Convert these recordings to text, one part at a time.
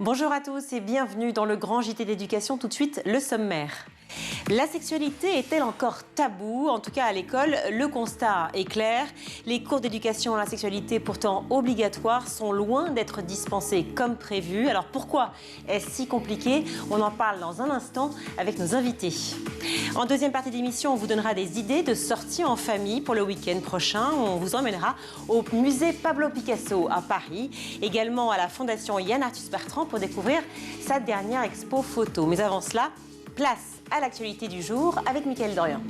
Bonjour à tous et bienvenue dans le grand JT d'éducation. Tout de suite, le sommaire. La sexualité est-elle encore taboue? En tout cas à l'école, le constat est clair. Les cours d'éducation à la sexualité pourtant obligatoires sont loin d'être dispensés comme prévu. Alors pourquoi est-ce si compliqué? On en parle dans un instant avec nos invités. En deuxième partie d'émission, on vous donnera des idées de sorties en famille pour le week-end prochain. On vous emmènera au musée Pablo Picasso à Paris, également à la fondation Yann Arthus Bertrand pour découvrir sa dernière expo photo. Mais avant cela, place à l'actualité du jour avec Mickaël Dorian.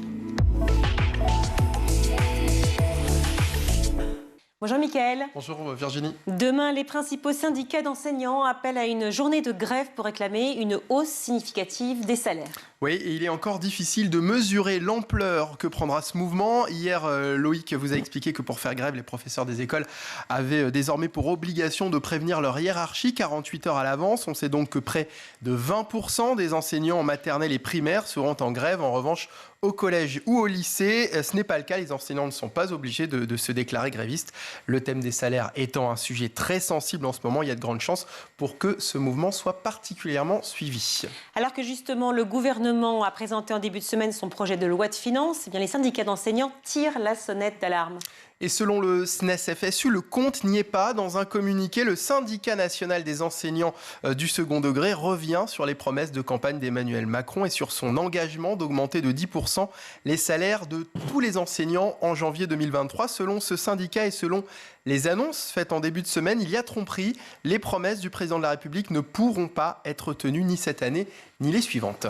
Bonjour Mickaël. Bonjour Virginie. Demain, les principaux syndicats d'enseignants appellent à une journée de grève pour réclamer une hausse significative des salaires. Oui, et il est encore difficile de mesurer l'ampleur que prendra ce mouvement. Hier, Loïc vous a expliqué que pour faire grève, les professeurs des écoles avaient désormais pour obligation de prévenir leur hiérarchie 48 heures à l'avance. On sait donc que près de 20% des enseignants en maternelle et primaire seront en grève. En revanche, au collège ou au lycée, ce n'est pas le cas. Les enseignants ne sont pas obligés de se déclarer grévistes. Le thème des salaires étant un sujet très sensible en ce moment, il y a de grandes chances pour que ce mouvement soit particulièrement suivi. Alors que justement le gouvernement a présenté en début de semaine son projet de loi de finances, eh bien les syndicats d'enseignants tirent la sonnette d'alarme. Et selon le SNES-FSU, le compte n'y est pas. Dans un communiqué, le syndicat national des enseignants du second degré revient sur les promesses de campagne d'Emmanuel Macron et sur son engagement d'augmenter de 10% les salaires de tous les enseignants en janvier 2023. Selon ce syndicat et selon les annonces faites en début de semaine, il y a tromperie. Les promesses du président de la République ne pourront pas être tenues ni cette année ni les suivantes.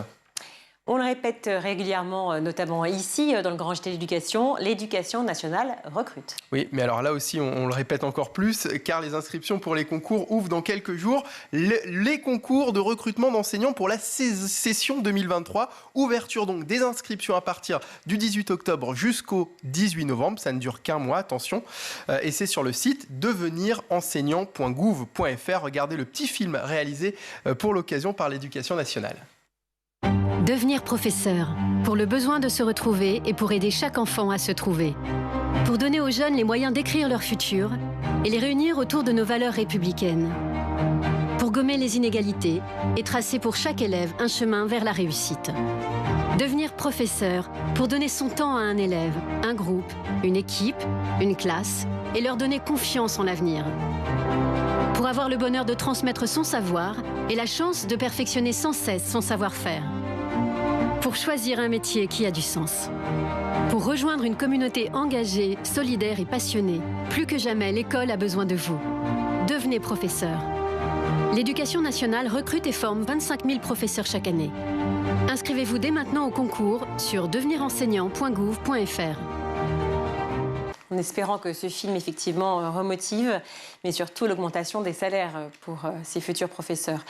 On le répète régulièrement, notamment ici, dans le Grand JT d'éducation, l'éducation nationale recrute. Oui, mais alors là aussi, on le répète encore plus, car les inscriptions pour les concours ouvrent dans quelques jours. Les concours de recrutement d'enseignants pour la session 2023. Ouverture donc des inscriptions à partir du 18 octobre jusqu'au 18 novembre. Ça ne dure qu'un mois, attention. Et c'est sur le site devenirenseignant.gouv.fr. Regardez le petit film réalisé pour l'occasion par l'Éducation nationale. Devenir professeur, pour le besoin de se retrouver et pour aider chaque enfant à se trouver. Pour donner aux jeunes les moyens d'écrire leur futur et les réunir autour de nos valeurs républicaines. Pour gommer les inégalités et tracer pour chaque élève un chemin vers la réussite. Devenir professeur, pour donner son temps à un élève, un groupe, une équipe, une classe et leur donner confiance en l'avenir. Pour avoir le bonheur de transmettre son savoir et la chance de perfectionner sans cesse son savoir-faire. Pour choisir un métier qui a du sens. Pour rejoindre une communauté engagée, solidaire et passionnée. Plus que jamais, l'école a besoin de vous. Devenez professeur. L'Éducation nationale recrute et forme 25 000 professeurs chaque année. Inscrivez-vous dès maintenant au concours sur devenirenseignant.gouv.fr. En espérant que ce film, effectivement, remotive, mais surtout l'augmentation des salaires pour ces futurs professeurs.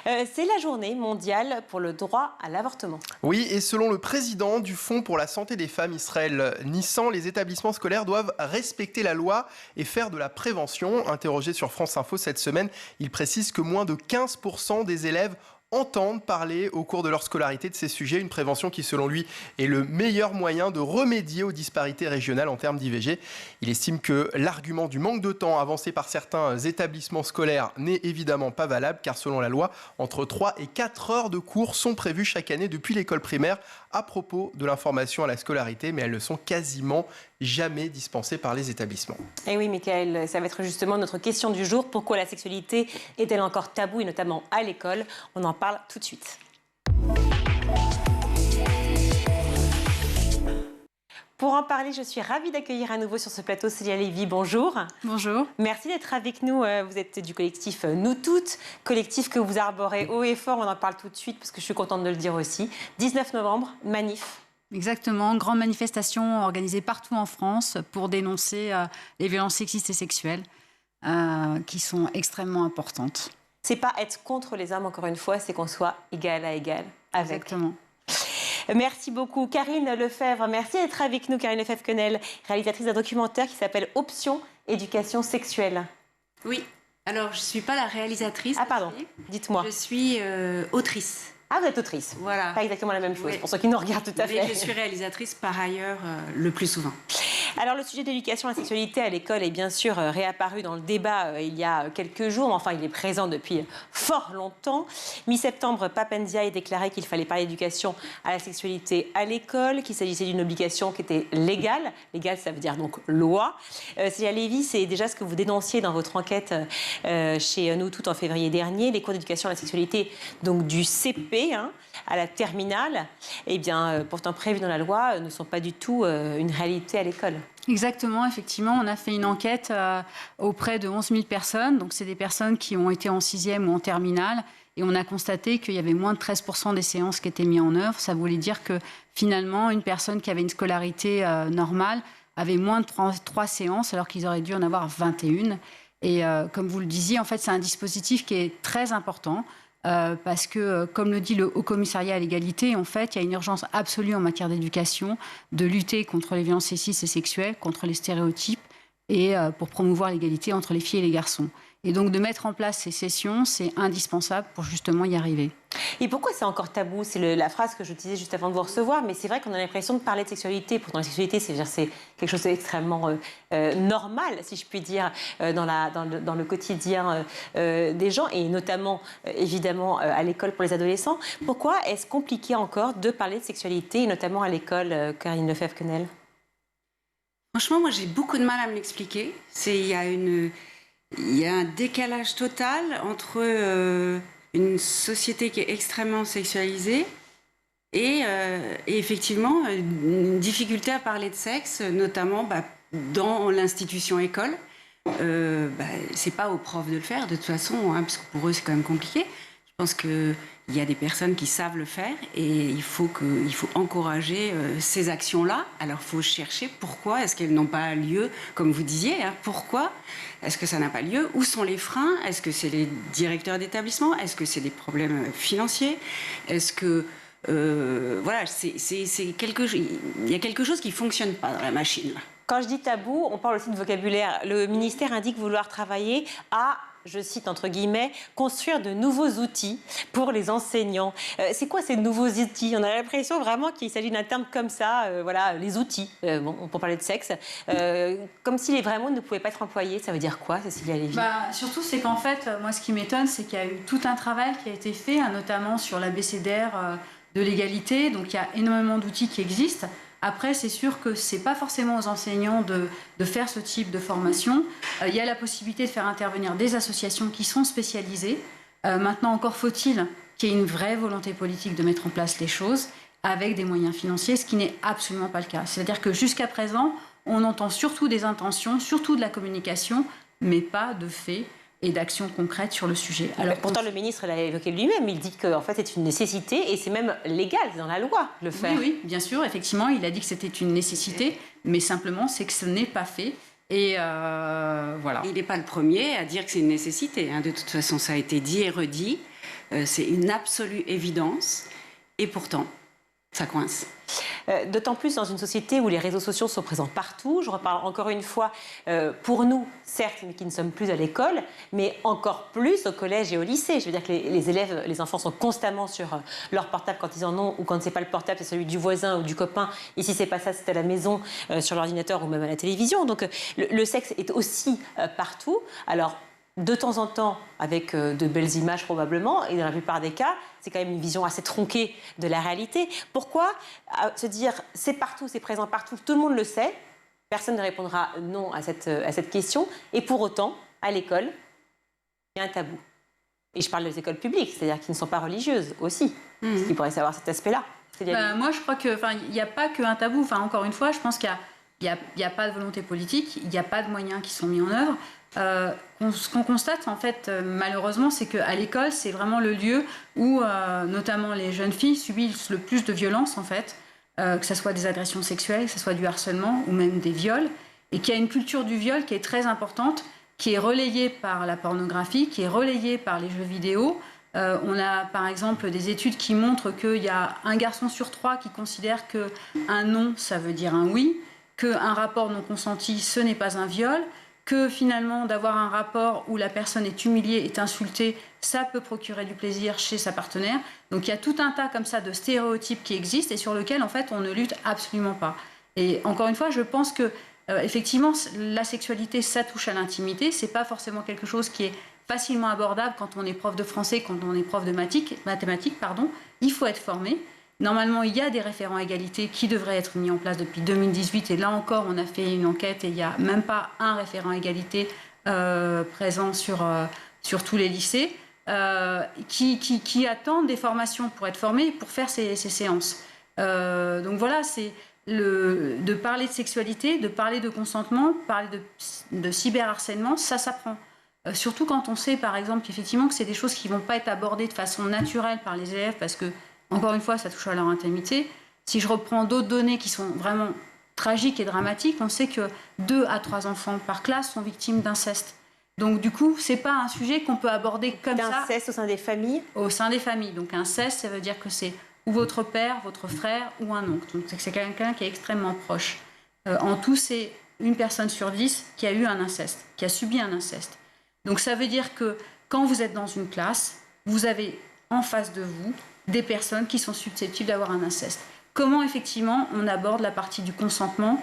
C'est la journée mondiale pour le droit à l'avortement. Oui, et selon le président du Fonds pour la santé des femmes, Israël Nissan, les établissements scolaires doivent respecter la loi et faire de la prévention. Interrogé sur France Info cette semaine, il précise que moins de 15% des élèves entendent parler au cours de leur scolarité de ces sujets, une prévention qui, selon lui, est le meilleur moyen de remédier aux disparités régionales en termes d'IVG. Il estime que l'argument du manque de temps avancé par certains établissements scolaires n'est évidemment pas valable, car selon la loi, entre 3 et 4 heures de cours sont prévues chaque année depuis l'école primaire à propos de l'information à la scolarité, mais elles ne sont quasiment jamais dispensées par les établissements. Et oui, Mickaël, ça va être justement notre question du jour. Pourquoi la sexualité est-elle encore taboue, et notamment à l'école? On en parle tout de suite. Pour en parler, je suis ravie d'accueillir à nouveau sur ce plateau Célia Lévy. Bonjour. Bonjour. Merci d'être avec nous. Vous êtes du collectif Nous Toutes, collectif que vous arborez haut et fort. On en parle tout de suite parce que je suis contente de le dire aussi. 19 novembre, manif. Exactement, grande manifestation organisée partout en France pour dénoncer les violences sexistes et sexuelles qui sont extrêmement importantes. C'est pas être contre les hommes, encore une fois, c'est qu'on soit égal à égal avec. Exactement. Merci beaucoup. Karine Lefebvre, merci d'être avec nous. Karine Lefebvre-Quenel, réalisatrice d'un documentaire qui s'appelle Option Éducation Sexuelle. Oui, alors je ne suis pas la réalisatrice. Ah pardon, dites-moi. Je suis autrice. Ah, vous êtes autrice. Voilà. Pas exactement la même chose, Oui. pour ceux qui nous regardent tout à fait. Mais je suis réalisatrice par ailleurs le plus souvent. Alors, le sujet de l'éducation à la sexualité à l'école est bien sûr réapparu dans le débat il y a quelques jours, mais enfin, il est présent depuis fort longtemps. Mi-septembre, Pape Ndiaye déclarait qu'il fallait parler d'éducation à la sexualité à l'école, qu'il s'agissait d'une obligation qui était légale. Légale, ça veut dire donc loi. Célia Lévy, c'est déjà ce que vous dénonciez dans votre enquête chez Nous Toutes en février dernier. Les cours d'éducation à la sexualité, donc du CP à la terminale, eh bien, pourtant prévus dans la loi, ne sont pas du tout une réalité à l'école. Exactement, effectivement, on a fait une enquête auprès de 11 000 personnes. Donc, c'est des personnes qui ont été en 6e ou en terminale. Et on a constaté qu'il y avait moins de 13% des séances qui étaient mises en œuvre. Ça voulait dire que, finalement, une personne qui avait une scolarité normale avait moins de 3 séances, alors qu'ils auraient dû en avoir 21. Et comme vous le disiez, en fait, c'est un dispositif qui est très important. Parce que, comme le dit le Haut Commissariat à l'égalité, en fait, il y a une urgence absolue en matière d'éducation, de lutter contre les violences sexistes et sexuelles, contre les stéréotypes, et pour promouvoir l'égalité entre les filles et les garçons. Et donc, de mettre en place ces sessions, c'est indispensable pour justement y arriver. Et pourquoi c'est encore tabou? C'est la phrase que je disais juste avant de vous recevoir, mais c'est vrai qu'on a l'impression de parler de sexualité. Pourtant, la sexualité, c'est quelque chose d'extrêmement normal, si je puis dire, dans le quotidien des gens, et notamment, évidemment, à l'école pour les adolescents. Pourquoi est-ce compliqué encore de parler de sexualité, et notamment à l'école, Karine Lefebvre-Quenel? Franchement, moi, j'ai beaucoup de mal à me l'expliquer. Il y a un décalage total entre une société qui est extrêmement sexualisée et effectivement une difficulté à parler de sexe, notamment dans l'institution école. C'est pas aux profs de le faire de toute façon, parce que pour eux c'est quand même compliqué. Je pense qu'il y a des personnes qui savent le faire et il faut encourager ces actions-là. Alors il faut chercher pourquoi est-ce qu'elles n'ont pas lieu, comme vous disiez, pourquoi est-ce que ça n'a pas lieu, où sont les freins, est-ce que c'est les directeurs d'établissement, est-ce que c'est des problèmes financiers, est-ce que voilà, il y a quelque chose qui ne fonctionne pas dans la machine là. Quand je dis tabou, on parle aussi de vocabulaire. Le ministère indique vouloir travailler à, je cite entre guillemets, construire de nouveaux outils pour les enseignants. C'est quoi ces nouveaux outils? On a l'impression vraiment qu'il s'agit d'un terme comme ça, voilà, les outils, pour parler de sexe, comme si les vrais mots ne pouvaient pas être employés. Ça veut dire quoi, Cécilia Lévy? Surtout, c'est qu'en fait, moi, ce qui m'étonne, c'est qu'il y a eu tout un travail qui a été fait, notamment sur l'abécédaire de l'égalité. Donc, il y a énormément d'outils qui existent. Après, c'est sûr que ce n'est pas forcément aux enseignants de faire ce type de formation. Il y a la possibilité de faire intervenir des associations qui sont spécialisées. Maintenant, encore faut-il qu'il y ait une vraie volonté politique de mettre en place les choses avec des moyens financiers, ce qui n'est absolument pas le cas. C'est-à-dire que jusqu'à présent, on entend surtout des intentions, surtout de la communication, mais pas de faits et d'actions concrètes sur le sujet. Alors, pourtant, le ministre l'a évoqué lui-même. Il dit qu'en fait, c'est une nécessité et c'est même légal, c'est dans la loi de le faire. Oui, bien sûr, effectivement, il a dit que c'était une nécessité, mais simplement, c'est que ce n'est pas fait. Et voilà. Il n'est pas le premier à dire que c'est une nécessité. De toute façon, ça a été dit et redit. C'est une absolue évidence. Et pourtant, ça coince. D'autant plus dans une société où les réseaux sociaux sont présents partout. Je reparle encore une fois, pour nous, certes, mais qui ne sommes plus à l'école, mais encore plus au collège et au lycée. Je veux dire que les élèves, les enfants sont constamment sur leur portable quand ils en ont, ou quand ce n'est pas le portable, c'est celui du voisin ou du copain. Et si ce n'est pas ça, c'est à la maison, sur l'ordinateur ou même à la télévision. Donc le sexe est aussi partout. Alors, de temps en temps, avec de belles images probablement, et dans la plupart des cas, c'est quand même une vision assez tronquée de la réalité. Pourquoi se dire c'est partout, c'est présent partout, tout le monde le sait, personne ne répondra non à cette question, et pour autant, à l'école, il y a un tabou. Et je parle des écoles publiques, c'est-à-dire qui ne sont pas religieuses aussi, parce qu'ils pourraient savoir cet aspect-là. Moi, je crois qu'il n'y a pas qu'un tabou. Encore une fois, je pense qu'il n'y a pas de volonté politique, il n'y a pas de moyens qui sont mis en œuvre. Ce qu'on constate en fait malheureusement, c'est qu'à l'école c'est vraiment le lieu où notamment les jeunes filles subissent le plus de violences en fait, que ce soit des agressions sexuelles, que ce soit du harcèlement ou même des viols, et qu'il y a une culture du viol qui est très importante, qui est relayée par la pornographie, qui est relayée par les jeux vidéo. On a par exemple des études qui montrent qu'il y a un garçon sur 3 qui considère qu'un non ça veut dire un oui, qu'un rapport non consenti ce n'est pas un viol, que finalement d'avoir un rapport où la personne est humiliée, est insultée, ça peut procurer du plaisir chez sa partenaire. Donc il y a tout un tas comme ça de stéréotypes qui existent et sur lesquels en fait on ne lutte absolument pas. Et encore une fois, je pense que effectivement la sexualité ça touche à l'intimité, c'est pas forcément quelque chose qui est facilement abordable quand on est prof de français, quand on est prof de mathématiques, pardon. Il faut être formé. Normalement, il y a des référents égalité qui devraient être mis en place depuis 2018. Et là encore, on a fait une enquête et il n'y a même pas un référent égalité présent sur tous les lycées qui attendent des formations pour être formés, pour faire ces séances. Donc voilà, c'est de parler de sexualité, de parler de consentement, parler de cyberharcèlement, ça s'apprend. Surtout quand on sait, par exemple, qu'effectivement, que c'est des choses qui ne vont pas être abordées de façon naturelle par les élèves parce que encore une fois, ça touche à leur intimité. Si je reprends d'autres données qui sont vraiment tragiques et dramatiques, on sait que 2 à 3 enfants par classe sont victimes d'inceste. Donc du coup, ce n'est pas un sujet qu'on peut aborder comme ça. D'inceste au sein des familles ? Au sein des familles. Donc inceste, ça veut dire que c'est ou votre père, votre frère ou un oncle. Donc c'est quelqu'un qui est extrêmement proche. En tout, c'est 1 personne sur 10 qui a eu un inceste, qui a subi un inceste. Donc ça veut dire que quand vous êtes dans une classe, vous avez en face de vous des personnes qui sont susceptibles d'avoir un inceste. Comment effectivement on aborde la partie du consentement,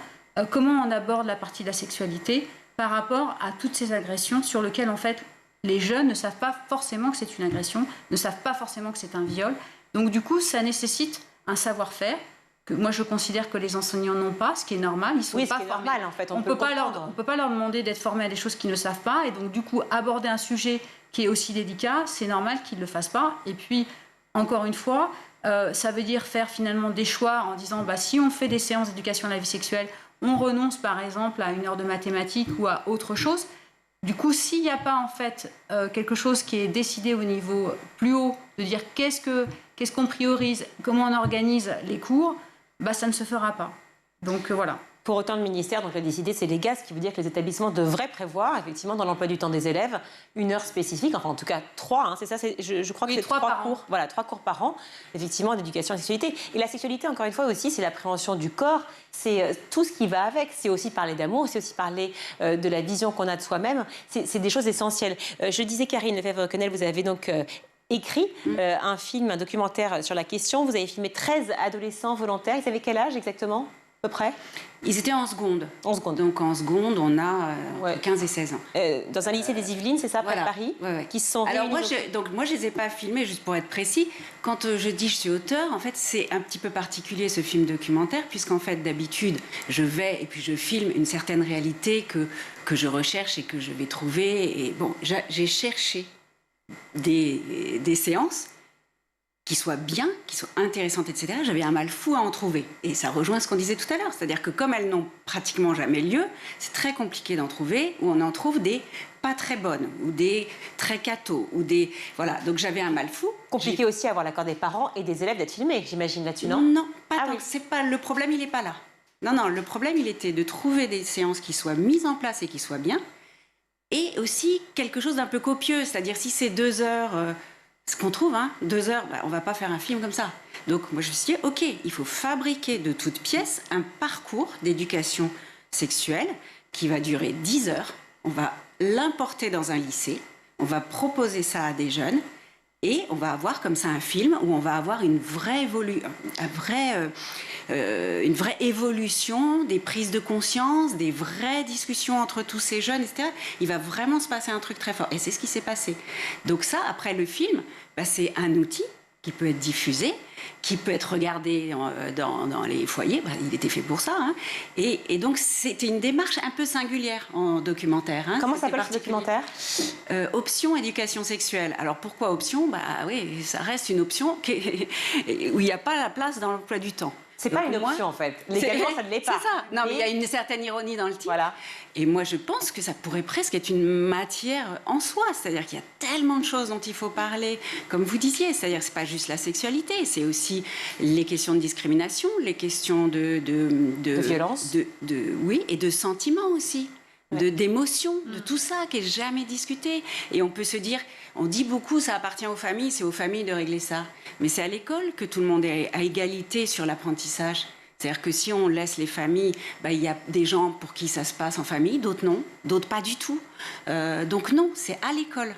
comment on aborde la partie de la sexualité par rapport à toutes ces agressions sur lesquelles en fait les jeunes ne savent pas forcément que c'est une agression, ne savent pas forcément que c'est un viol. Donc du coup ça nécessite un savoir-faire que moi je considère que les enseignants n'ont pas, ce qui est normal, ils sont pas formés. Normal en fait. On peut pas leur demander d'être formés à des choses qu'ils ne savent pas et donc du coup aborder un sujet qui est aussi délicat, c'est normal qu'ils ne le fassent pas. Et puis encore une fois, ça veut dire faire finalement des choix en disant si on fait des séances d'éducation à la vie sexuelle, on renonce par exemple à 1 heure de mathématiques ou à autre chose. Du coup, s'il n'y a pas en fait quelque chose qui est décidé au niveau plus haut, de dire qu'est-ce qu'on priorise, comment on organise les cours, ça ne se fera pas. Donc voilà. Pour autant, le ministère donc, a décidé, c'est légal, ce qui veut dire que les établissements devraient prévoir, effectivement, dans l'emploi du temps des élèves, 1 heure spécifique, enfin en tout cas 3, c'est ça, je crois que c'est 3 cours. Voilà, 3 cours par an, effectivement, d'éducation à la sexualité. Et la sexualité, encore une fois aussi, c'est l'appréhension du corps, c'est tout ce qui va avec. C'est aussi parler d'amour, c'est aussi parler de la vision qu'on a de soi-même. C'est des choses essentielles. Je disais, Karine Lefebvre-Quenel, vous avez donc écrit un film, un documentaire sur la question. Vous avez filmé 13 adolescents volontaires. Ils avaient quel âge exactement ? À peu près ? Ils étaient en seconde. En seconde. Donc en seconde, on a 15 et 16 ans. Dans un lycée des Yvelines, c'est ça, près de Paris, qui se sont Alors réunis. moi, je les ai pas filmés, juste pour être précis. Quand je dis je suis auteur, en fait, c'est un petit peu particulier ce film documentaire, puisqu'en fait, d'habitude, je vais et puis je filme une certaine réalité que je recherche et que je vais trouver. Et bon, j'ai cherché des séances qui soient bien, qui soient intéressantes, etc. J'avais un mal fou à en trouver. Et ça rejoint ce qu'on disait tout à l'heure. C'est-à-dire que comme elles n'ont pratiquement jamais lieu, c'est très compliqué d'en trouver, ou on en trouve des pas très bonnes, ou des très cathos, ou des... Voilà, donc j'avais un mal fou. Compliqué aussi à avoir l'accord des parents et des élèves d'être filmés, j'imagine, là-dessus, non ? Non, pas tant. C'est pas... Le problème, il n'est pas là. Non, le problème, il était de trouver des séances qui soient mises en place et qui soient bien, et aussi quelque chose d'un peu copieux. C'est-à-dire, si c'est 2 heures... ce qu'on trouve, 2 heures, on ne va pas faire un film comme ça. Donc moi je me suis dit, ok, il faut fabriquer de toutes pièces un parcours d'éducation sexuelle qui va durer 10 heures. On va l'importer dans un lycée, on va proposer ça à des jeunes et on va avoir comme ça un film où on va avoir une vraie évolution, des prises de conscience, des vraies discussions entre tous ces jeunes, etc. Il va vraiment se passer un truc très fort. Et c'est ce qui s'est passé. Donc ça, après le film, c'est un outil qui peut être diffusé, qui peut être regardé dans les foyers. Il était fait pour ça. Et donc, c'était une démarche un peu singulière en documentaire. Comment s'appelle ce documentaire ? Option éducation sexuelle. Alors, pourquoi option ? Oui, ça reste une option où il n'y a pas la place dans l'emploi du temps. C'est pas une option, en fait. Légalement, ça ne l'est pas. C'est ça. Non, mais il y a une certaine ironie dans le titre. Voilà. Et moi, je pense que ça pourrait presque être une matière en soi. C'est-à-dire qu'il y a tellement de choses dont il faut parler, comme vous disiez. C'est-à-dire que c'est pas juste la sexualité, c'est aussi les questions de discrimination, les questions de violence. Oui, et de sentiments aussi. D'émotions, de tout ça qui n'est jamais discuté. Et on peut se dire, on dit beaucoup, ça appartient aux familles, c'est aux familles de régler ça. Mais c'est à l'école que tout le monde est à égalité sur l'apprentissage. C'est-à-dire que si on laisse les familles, il y a des gens pour qui ça se passe en famille, d'autres non, d'autres pas du tout. Donc non, c'est à l'école.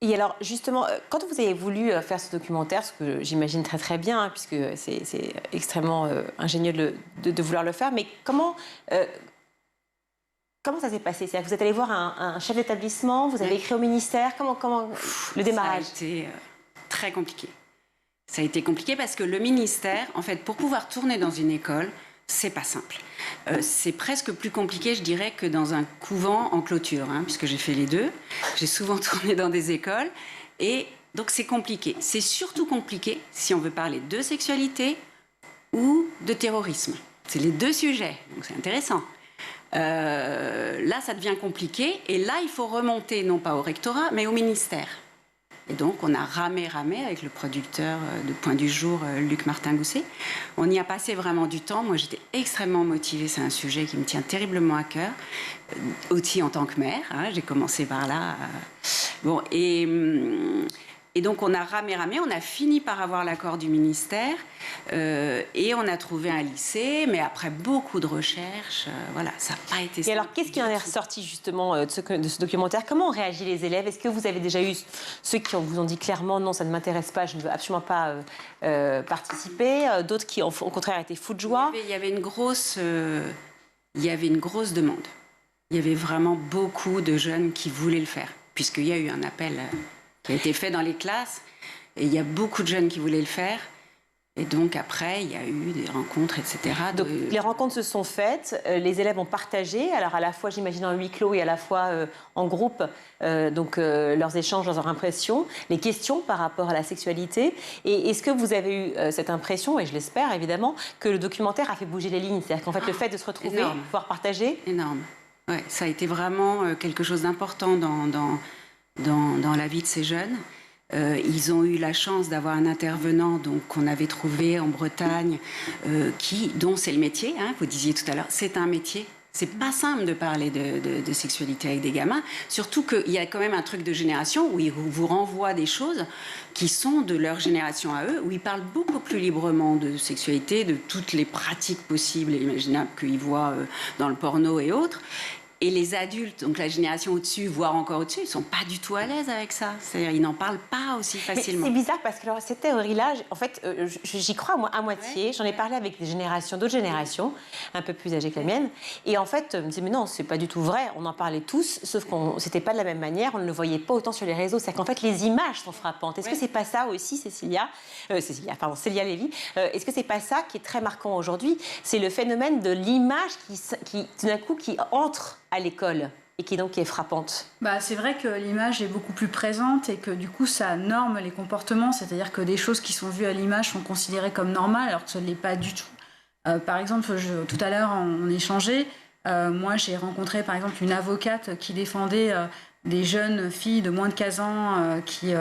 Et alors, justement, quand vous avez voulu faire ce documentaire, ce que j'imagine très très bien, hein, puisque c'est extrêmement ingénieux de vouloir le faire, mais comment ça s'est passé? C'est-à-dire que vous êtes allé voir un chef d'établissement, vous avez écrit au ministère, comment le démarrage? Ça a été très compliqué. Ça a été compliqué parce que le ministère, en fait, pour pouvoir tourner dans une école, c'est pas simple. C'est presque plus compliqué, je dirais, que dans un couvent en clôture, hein, puisque j'ai fait les deux. J'ai souvent tourné dans des écoles. Et donc, c'est compliqué. C'est surtout compliqué si on veut parler de sexualité ou de terrorisme. C'est les deux sujets, donc c'est intéressant. Là, ça devient compliqué. Et là, il faut remonter, non pas au rectorat, mais au ministère. Et donc, on a ramé avec le producteur de Point du Jour, Luc Martin-Gousset. On y a passé vraiment du temps. Moi, j'étais extrêmement motivée. C'est un sujet qui me tient terriblement à cœur. Aussi en tant que mère, hein, j'ai commencé par là. Bon, et donc, on a ramé. On a fini par avoir l'accord du ministère. Et on a trouvé un lycée. Mais après beaucoup de recherches, voilà, ça n'a pas été simple. Et alors, qu'est-ce qui en est ressorti, justement, de ce documentaire? Comment ont réagi les élèves? Est-ce que vous avez déjà eu ceux qui vous ont dit clairement « non, ça ne m'intéresse pas, je ne veux absolument pas participer », d'autres qui, au contraire, étaient fous de joie? Il y avait une grosse demande. Il y avait vraiment beaucoup de jeunes qui voulaient le faire, puisqu'il y a eu un appel qui a été fait dans les classes, et il y a beaucoup de jeunes qui voulaient le faire. Et donc après, il y a eu des rencontres, etc. Donc les rencontres se sont faites, les élèves ont partagé, alors à la fois, j'imagine, en huis clos et à la fois en groupe, leurs échanges, leurs impressions, les questions par rapport à la sexualité. Et est-ce que vous avez eu cette impression, et je l'espère évidemment, que le documentaire a fait bouger les lignes? C'est-à-dire qu'en fait, le fait de se retrouver, pouvoir partager... Énorme. Ouais, ça a été vraiment quelque chose d'important dans la vie de ces jeunes. Ils ont eu la chance d'avoir un intervenant qu'on avait trouvé en Bretagne, dont c'est le métier, hein, vous disiez tout à l'heure, c'est un métier. C'est pas simple de parler de sexualité avec des gamins, surtout qu'il y a quand même un truc de génération où ils vous renvoient des choses qui sont de leur génération à eux, où ils parlent beaucoup plus librement de sexualité, de toutes les pratiques possibles et imaginables qu'ils voient dans le porno et autres. Et les adultes, donc la génération au-dessus, voire encore au-dessus, ils ne sont pas du tout à l'aise avec ça. C'est-à-dire, ils n'en parlent pas aussi facilement. C'est bizarre parce que cette théorie-là, en fait, j'y crois à moitié. Ouais. J'en ai parlé avec d'autres générations, un peu plus âgées que la mienne. Et en fait, je me disais, mais non, c'est pas du tout vrai. On en parlait tous, sauf qu'on c'était pas de la même manière. On ne le voyait pas autant sur les réseaux. C'est-à-dire qu'en fait, les images sont frappantes. Est-ce que c'est pas ça aussi, Célia Lévy, est-ce que c'est pas ça qui est très marquant aujourd'hui? C'est le phénomène de l'image qui tout d'un coup, qui entre à l'école et qui est frappante. C'est vrai que l'image est beaucoup plus présente et que du coup ça norme les comportements, c'est-à-dire que des choses qui sont vues à l'image sont considérées comme normales alors que ce ne l'est pas du tout. Par exemple, tout à l'heure on échangeait, moi j'ai rencontré par exemple une avocate qui défendait des jeunes filles de moins de 15 ans qui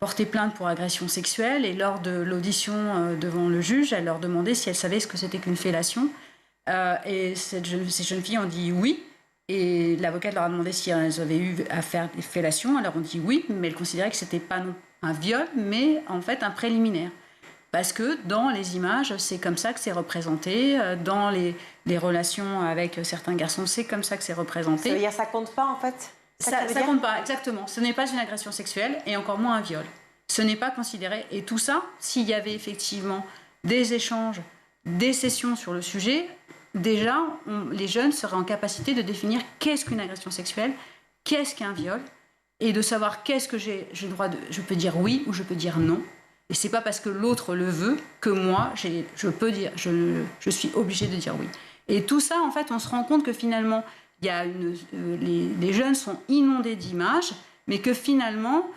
portaient plainte pour agression sexuelle, et lors de l'audition devant le juge, elle leur demandait si elles savaient ce que c'était qu'une fellation, et ces jeunes filles ont dit oui. Et l'avocate leur a demandé si elles avaient eu à faire des fellations. Alors on dit oui, mais elles considéraient que ce n'était pas un viol, mais en fait un préliminaire. Parce que dans les images, c'est comme ça que c'est représenté. Dans les relations avec certains garçons, c'est comme ça que c'est représenté. Ça veut dire que ça ne compte pas, en fait? Ça ne compte pas, exactement. Ce n'est pas une agression sexuelle et encore moins un viol. Ce n'est pas considéré. Et tout ça, s'il y avait effectivement des échanges, des sessions sur le sujet... Déjà, les jeunes seraient en capacité de définir qu'est-ce qu'une agression sexuelle, qu'est-ce qu'un viol, et de savoir qu'est-ce que j'ai le droit de... Je peux dire oui ou je peux dire non. Et c'est pas parce que l'autre le veut que moi, je peux dire, je suis obligée de dire oui. Et tout ça, en fait, on se rend compte que finalement, les jeunes sont inondés d'images, mais que finalement...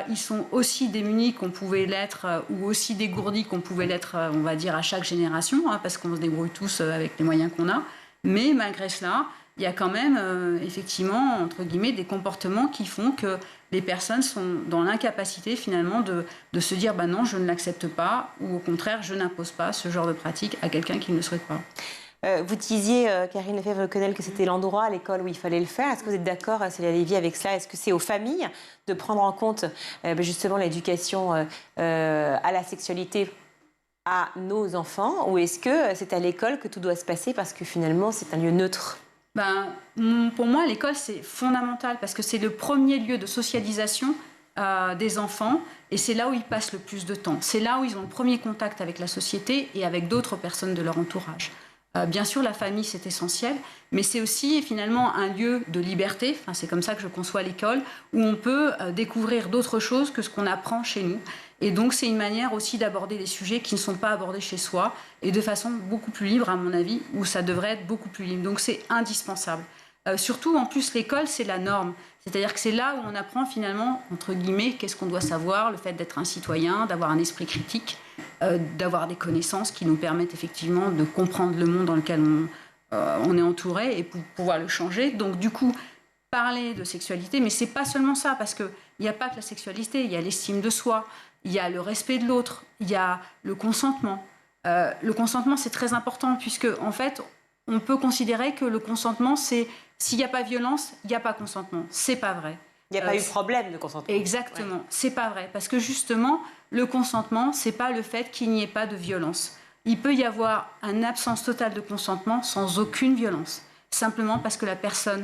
ils sont aussi démunis qu'on pouvait l'être ou aussi dégourdis qu'on pouvait l'être, on va dire, à chaque génération, hein, parce qu'on se débrouille tous avec les moyens qu'on a. Mais malgré cela, il y a quand même, effectivement, entre guillemets, des comportements qui font que les personnes sont dans l'incapacité, finalement, de se dire « non, je ne l'accepte pas » ou au contraire, je n'impose pas ce genre de pratique à quelqu'un qui ne le souhaite pas. Vous disiez, Karine Lefebvre-Quenel, que c'était l'endroit à l'école où il fallait le faire. Est-ce que vous êtes d'accord, Célia Lévy, avec cela? Est-ce que c'est aux familles de prendre en compte justement l'éducation à la sexualité à nos enfants, ou est-ce que c'est à l'école que tout doit se passer parce que finalement c'est un lieu neutre? Pour moi, l'école, c'est fondamental parce que c'est le premier lieu de socialisation des enfants et c'est là où ils passent le plus de temps. C'est là où ils ont le premier contact avec la société et avec d'autres personnes de leur entourage. Bien sûr, la famille, c'est essentiel, mais c'est aussi finalement un lieu de liberté, enfin, c'est comme ça que je conçois l'école, où on peut découvrir d'autres choses que ce qu'on apprend chez nous. Et donc, c'est une manière aussi d'aborder des sujets qui ne sont pas abordés chez soi, et de façon beaucoup plus libre, à mon avis, où ça devrait être beaucoup plus libre. Donc, c'est indispensable. Surtout, en plus, l'école, c'est la norme. C'est-à-dire que c'est là où on apprend finalement, entre guillemets, qu'est-ce qu'on doit savoir, le fait d'être un citoyen, d'avoir un esprit critique, d'avoir des connaissances qui nous permettent effectivement de comprendre le monde dans lequel on est entouré et pour pouvoir le changer. Donc du coup, parler de sexualité, mais c'est pas seulement ça, parce qu'il n'y a pas que la sexualité, il y a l'estime de soi, il y a le respect de l'autre, il y a le consentement. Le consentement, c'est très important, puisque en fait, on peut considérer que le consentement, c'est s'il n'y a pas violence, il n'y a pas consentement. C'est pas vrai. Il n'y a pas eu de problème de consentement. Exactement, c'est pas vrai. Parce que justement, le consentement, c'est pas le fait qu'il n'y ait pas de violence. Il peut y avoir une absence totale de consentement sans aucune violence. Simplement parce que la personne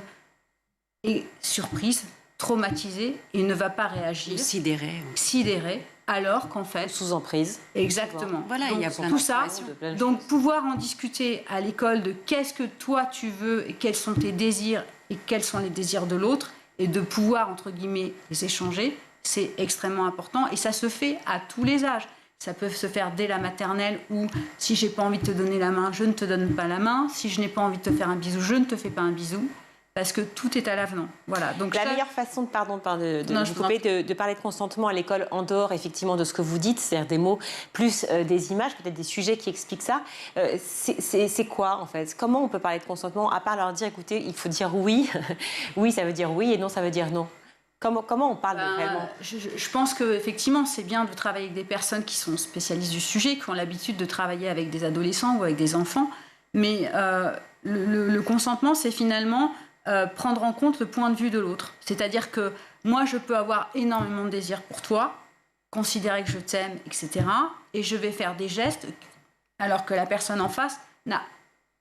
est surprise, traumatisée et ne va pas réagir. Sidérée. Alors qu'en fait... Sous emprise. Exactement. Voilà, il y a plein tout ça. Donc, choses. pouvoir en discuter à l'école de qu'est-ce que toi tu veux et quels sont tes désirs et quels sont les désirs de l'autre et de pouvoir, entre guillemets, les échanger, c'est extrêmement important. Et ça se fait à tous les âges. Ça peut se faire dès la maternelle où si j'ai pas envie de te donner la main, je ne te donne pas la main. Si je n'ai pas envie de te faire un bisou, je ne te fais pas un bisou. Parce que tout est à l'avenant. Voilà. Donc la meilleure façon de parler de consentement à l'école, en dehors effectivement de ce que vous dites, c'est-à-dire des mots plus des images, peut-être des sujets qui expliquent ça, c'est quoi en fait? Comment on peut parler de consentement à part leur dire, écoutez, il faut dire oui, oui ça veut dire oui et non ça veut dire non. Comment on parle réellement? Je pense qu'effectivement, c'est bien de travailler avec des personnes qui sont spécialistes du sujet, qui ont l'habitude de travailler avec des adolescents ou avec des enfants. Mais le consentement, c'est finalement prendre en compte le point de vue de l'autre. C'est-à-dire que moi, je peux avoir énormément de désir pour toi, considérer que je t'aime, etc. Et je vais faire des gestes alors que la personne en face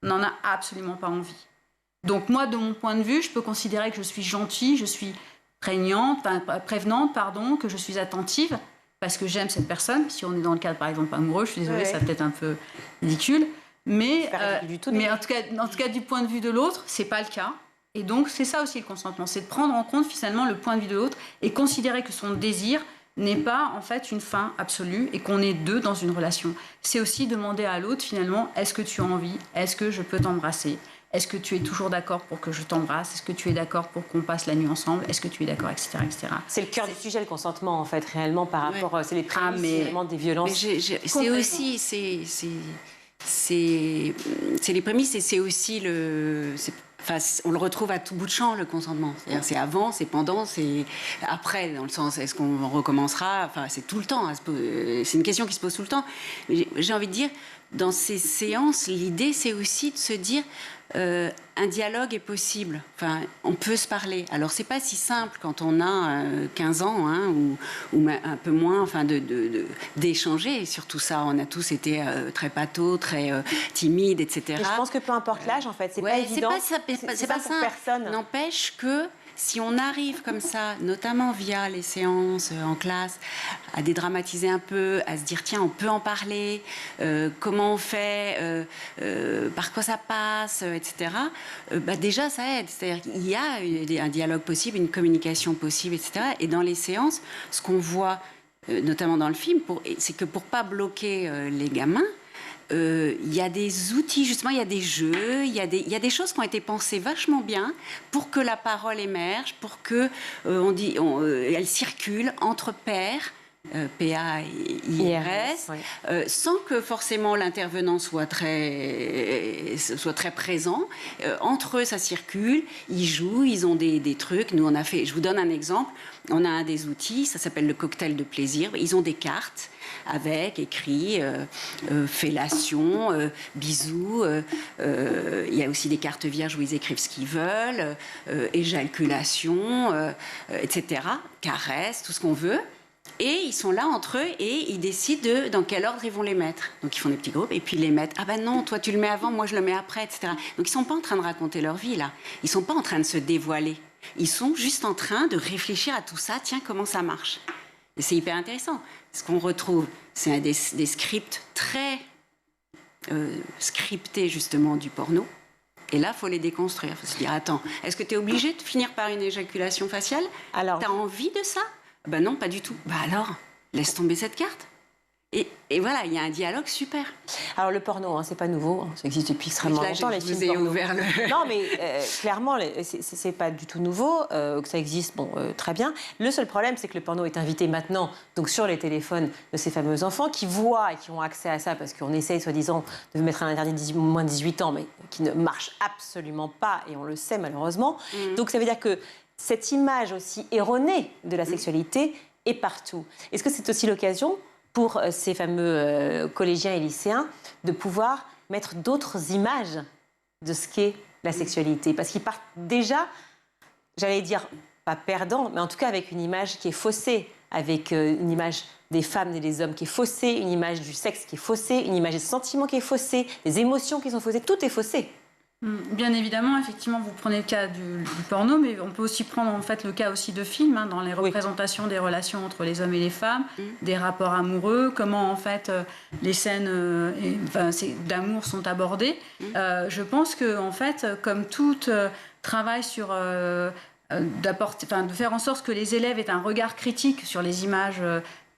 n'en a absolument pas envie. Donc moi, de mon point de vue, je peux considérer que je suis gentille, je suis prévenante, que je suis attentive, parce que j'aime cette personne. Si on est dans le cadre, par exemple, amoureux, je suis désolée, ça peut être un peu ridicule. Mais en tout cas, du point de vue de l'autre, c'est pas le cas. Et donc, c'est ça aussi le consentement, c'est de prendre en compte finalement le point de vue de l'autre et considérer que son désir n'est pas en fait une fin absolue et qu'on est deux dans une relation. C'est aussi demander à l'autre finalement, est-ce que tu as envie? Est-ce que je peux t'embrasser? Est-ce que tu es toujours d'accord pour que je t'embrasse? Est-ce que tu es d'accord pour qu'on passe la nuit ensemble? Est-ce que tu es d'accord, etc., etc. C'est le cœur du sujet, le consentement, en fait, réellement, par rapport... C'est les prémices des violences. C'est aussi... C'est les prémices et c'est aussi on le retrouve à tout bout de champ, le consentement. C'est-à-dire, c'est avant, c'est pendant, c'est après, dans le sens, est-ce qu'on recommencera? Enfin, c'est tout le temps. C'est une question qui se pose tout le temps. Mais j'ai envie de dire, dans ces séances, l'idée, c'est aussi de se dire... un dialogue est possible. Enfin, on peut se parler. Alors, c'est pas si simple quand on a 15 ans ou un peu moins, enfin, d'échanger sur tout ça. On a tous été très pâteaux, très timides, etc. Mais je pense que peu importe l'âge, en fait, c'est pas évident. C'est pas pour personne. N'empêche que si on arrive comme ça, notamment via les séances en classe, à dédramatiser un peu, à se dire tiens, on peut en parler, comment on fait, par quoi ça passe, etc. Déjà, ça aide. C'est-à-dire qu'il y a un dialogue possible, une communication possible, etc. Et dans les séances, ce qu'on voit, notamment dans le film, c'est que pour pas bloquer les gamins, il y a des outils, justement, il y a des jeux, il y a des choses qui ont été pensées vachement bien pour que la parole émerge, pour que elle circule entre pairs, P-A-I-R-S, sans que forcément l'intervenant soit très présent. Entre eux, ça circule, ils jouent, ils ont des trucs. Nous, on a fait, je vous donne un exemple, on a un des outils, ça s'appelle le cocktail de plaisir. Ils ont des cartes avec écrit fellation, bisous. Il y a aussi des cartes vierges où ils écrivent ce qu'ils veulent, éjaculation, etc. Caresse, tout ce qu'on veut. Et ils sont là entre eux et ils décident dans quel ordre ils vont les mettre. Donc ils font des petits groupes et puis ils les mettent. Ah ben non, toi tu le mets avant, moi je le mets après, etc. Donc ils ne sont pas en train de raconter leur vie là. Ils ne sont pas en train de se dévoiler. Ils sont juste en train de réfléchir à tout ça. Tiens, comment ça marche? Et c'est hyper intéressant. Ce qu'on retrouve, c'est des scripts très scriptés justement du porno. Et là, il faut les déconstruire. Il faut se dire, attends, est-ce que tu es obligé de finir par une éjaculation faciale? Alors, tu as envie de ça? Ben non, pas du tout. Ben alors, laisse tomber cette carte. Et voilà, il y a un dialogue super. Alors le porno, hein, c'est pas nouveau, hein, ça existe depuis extrêmement longtemps. Les films porno. Ouvert le... Non, mais clairement, c'est pas du tout nouveau, que ça existe, bon, très bien. Le seul problème, c'est que le porno est invité maintenant, donc sur les téléphones de ces fameux enfants qui voient et qui ont accès à ça, parce qu'on essaye, soi-disant, de mettre un interdit moins de 18 ans, mais qui ne marche absolument pas, et on le sait malheureusement. Donc ça veut dire que cette image aussi erronée de la sexualité est partout. Est-ce que c'est aussi l'occasion pour ces fameux collégiens et lycéens de pouvoir mettre d'autres images de ce qu'est la sexualité? Parce qu'ils partent déjà, j'allais dire, pas perdants, mais en tout cas avec une image qui est faussée, avec une image des femmes et des hommes qui est faussée, une image du sexe qui est faussée, une image des sentiments qui est faussée, des émotions qui sont faussées, tout est faussé. Bien évidemment, effectivement, vous prenez le cas du porno, mais on peut aussi prendre en fait le cas aussi de films, hein, dans les représentations des relations entre les hommes et les femmes, des rapports amoureux, comment en fait les scènes d'amour sont abordées. Je pense que en fait, comme tout travail sur de faire en sorte que les élèves aient un regard critique sur les images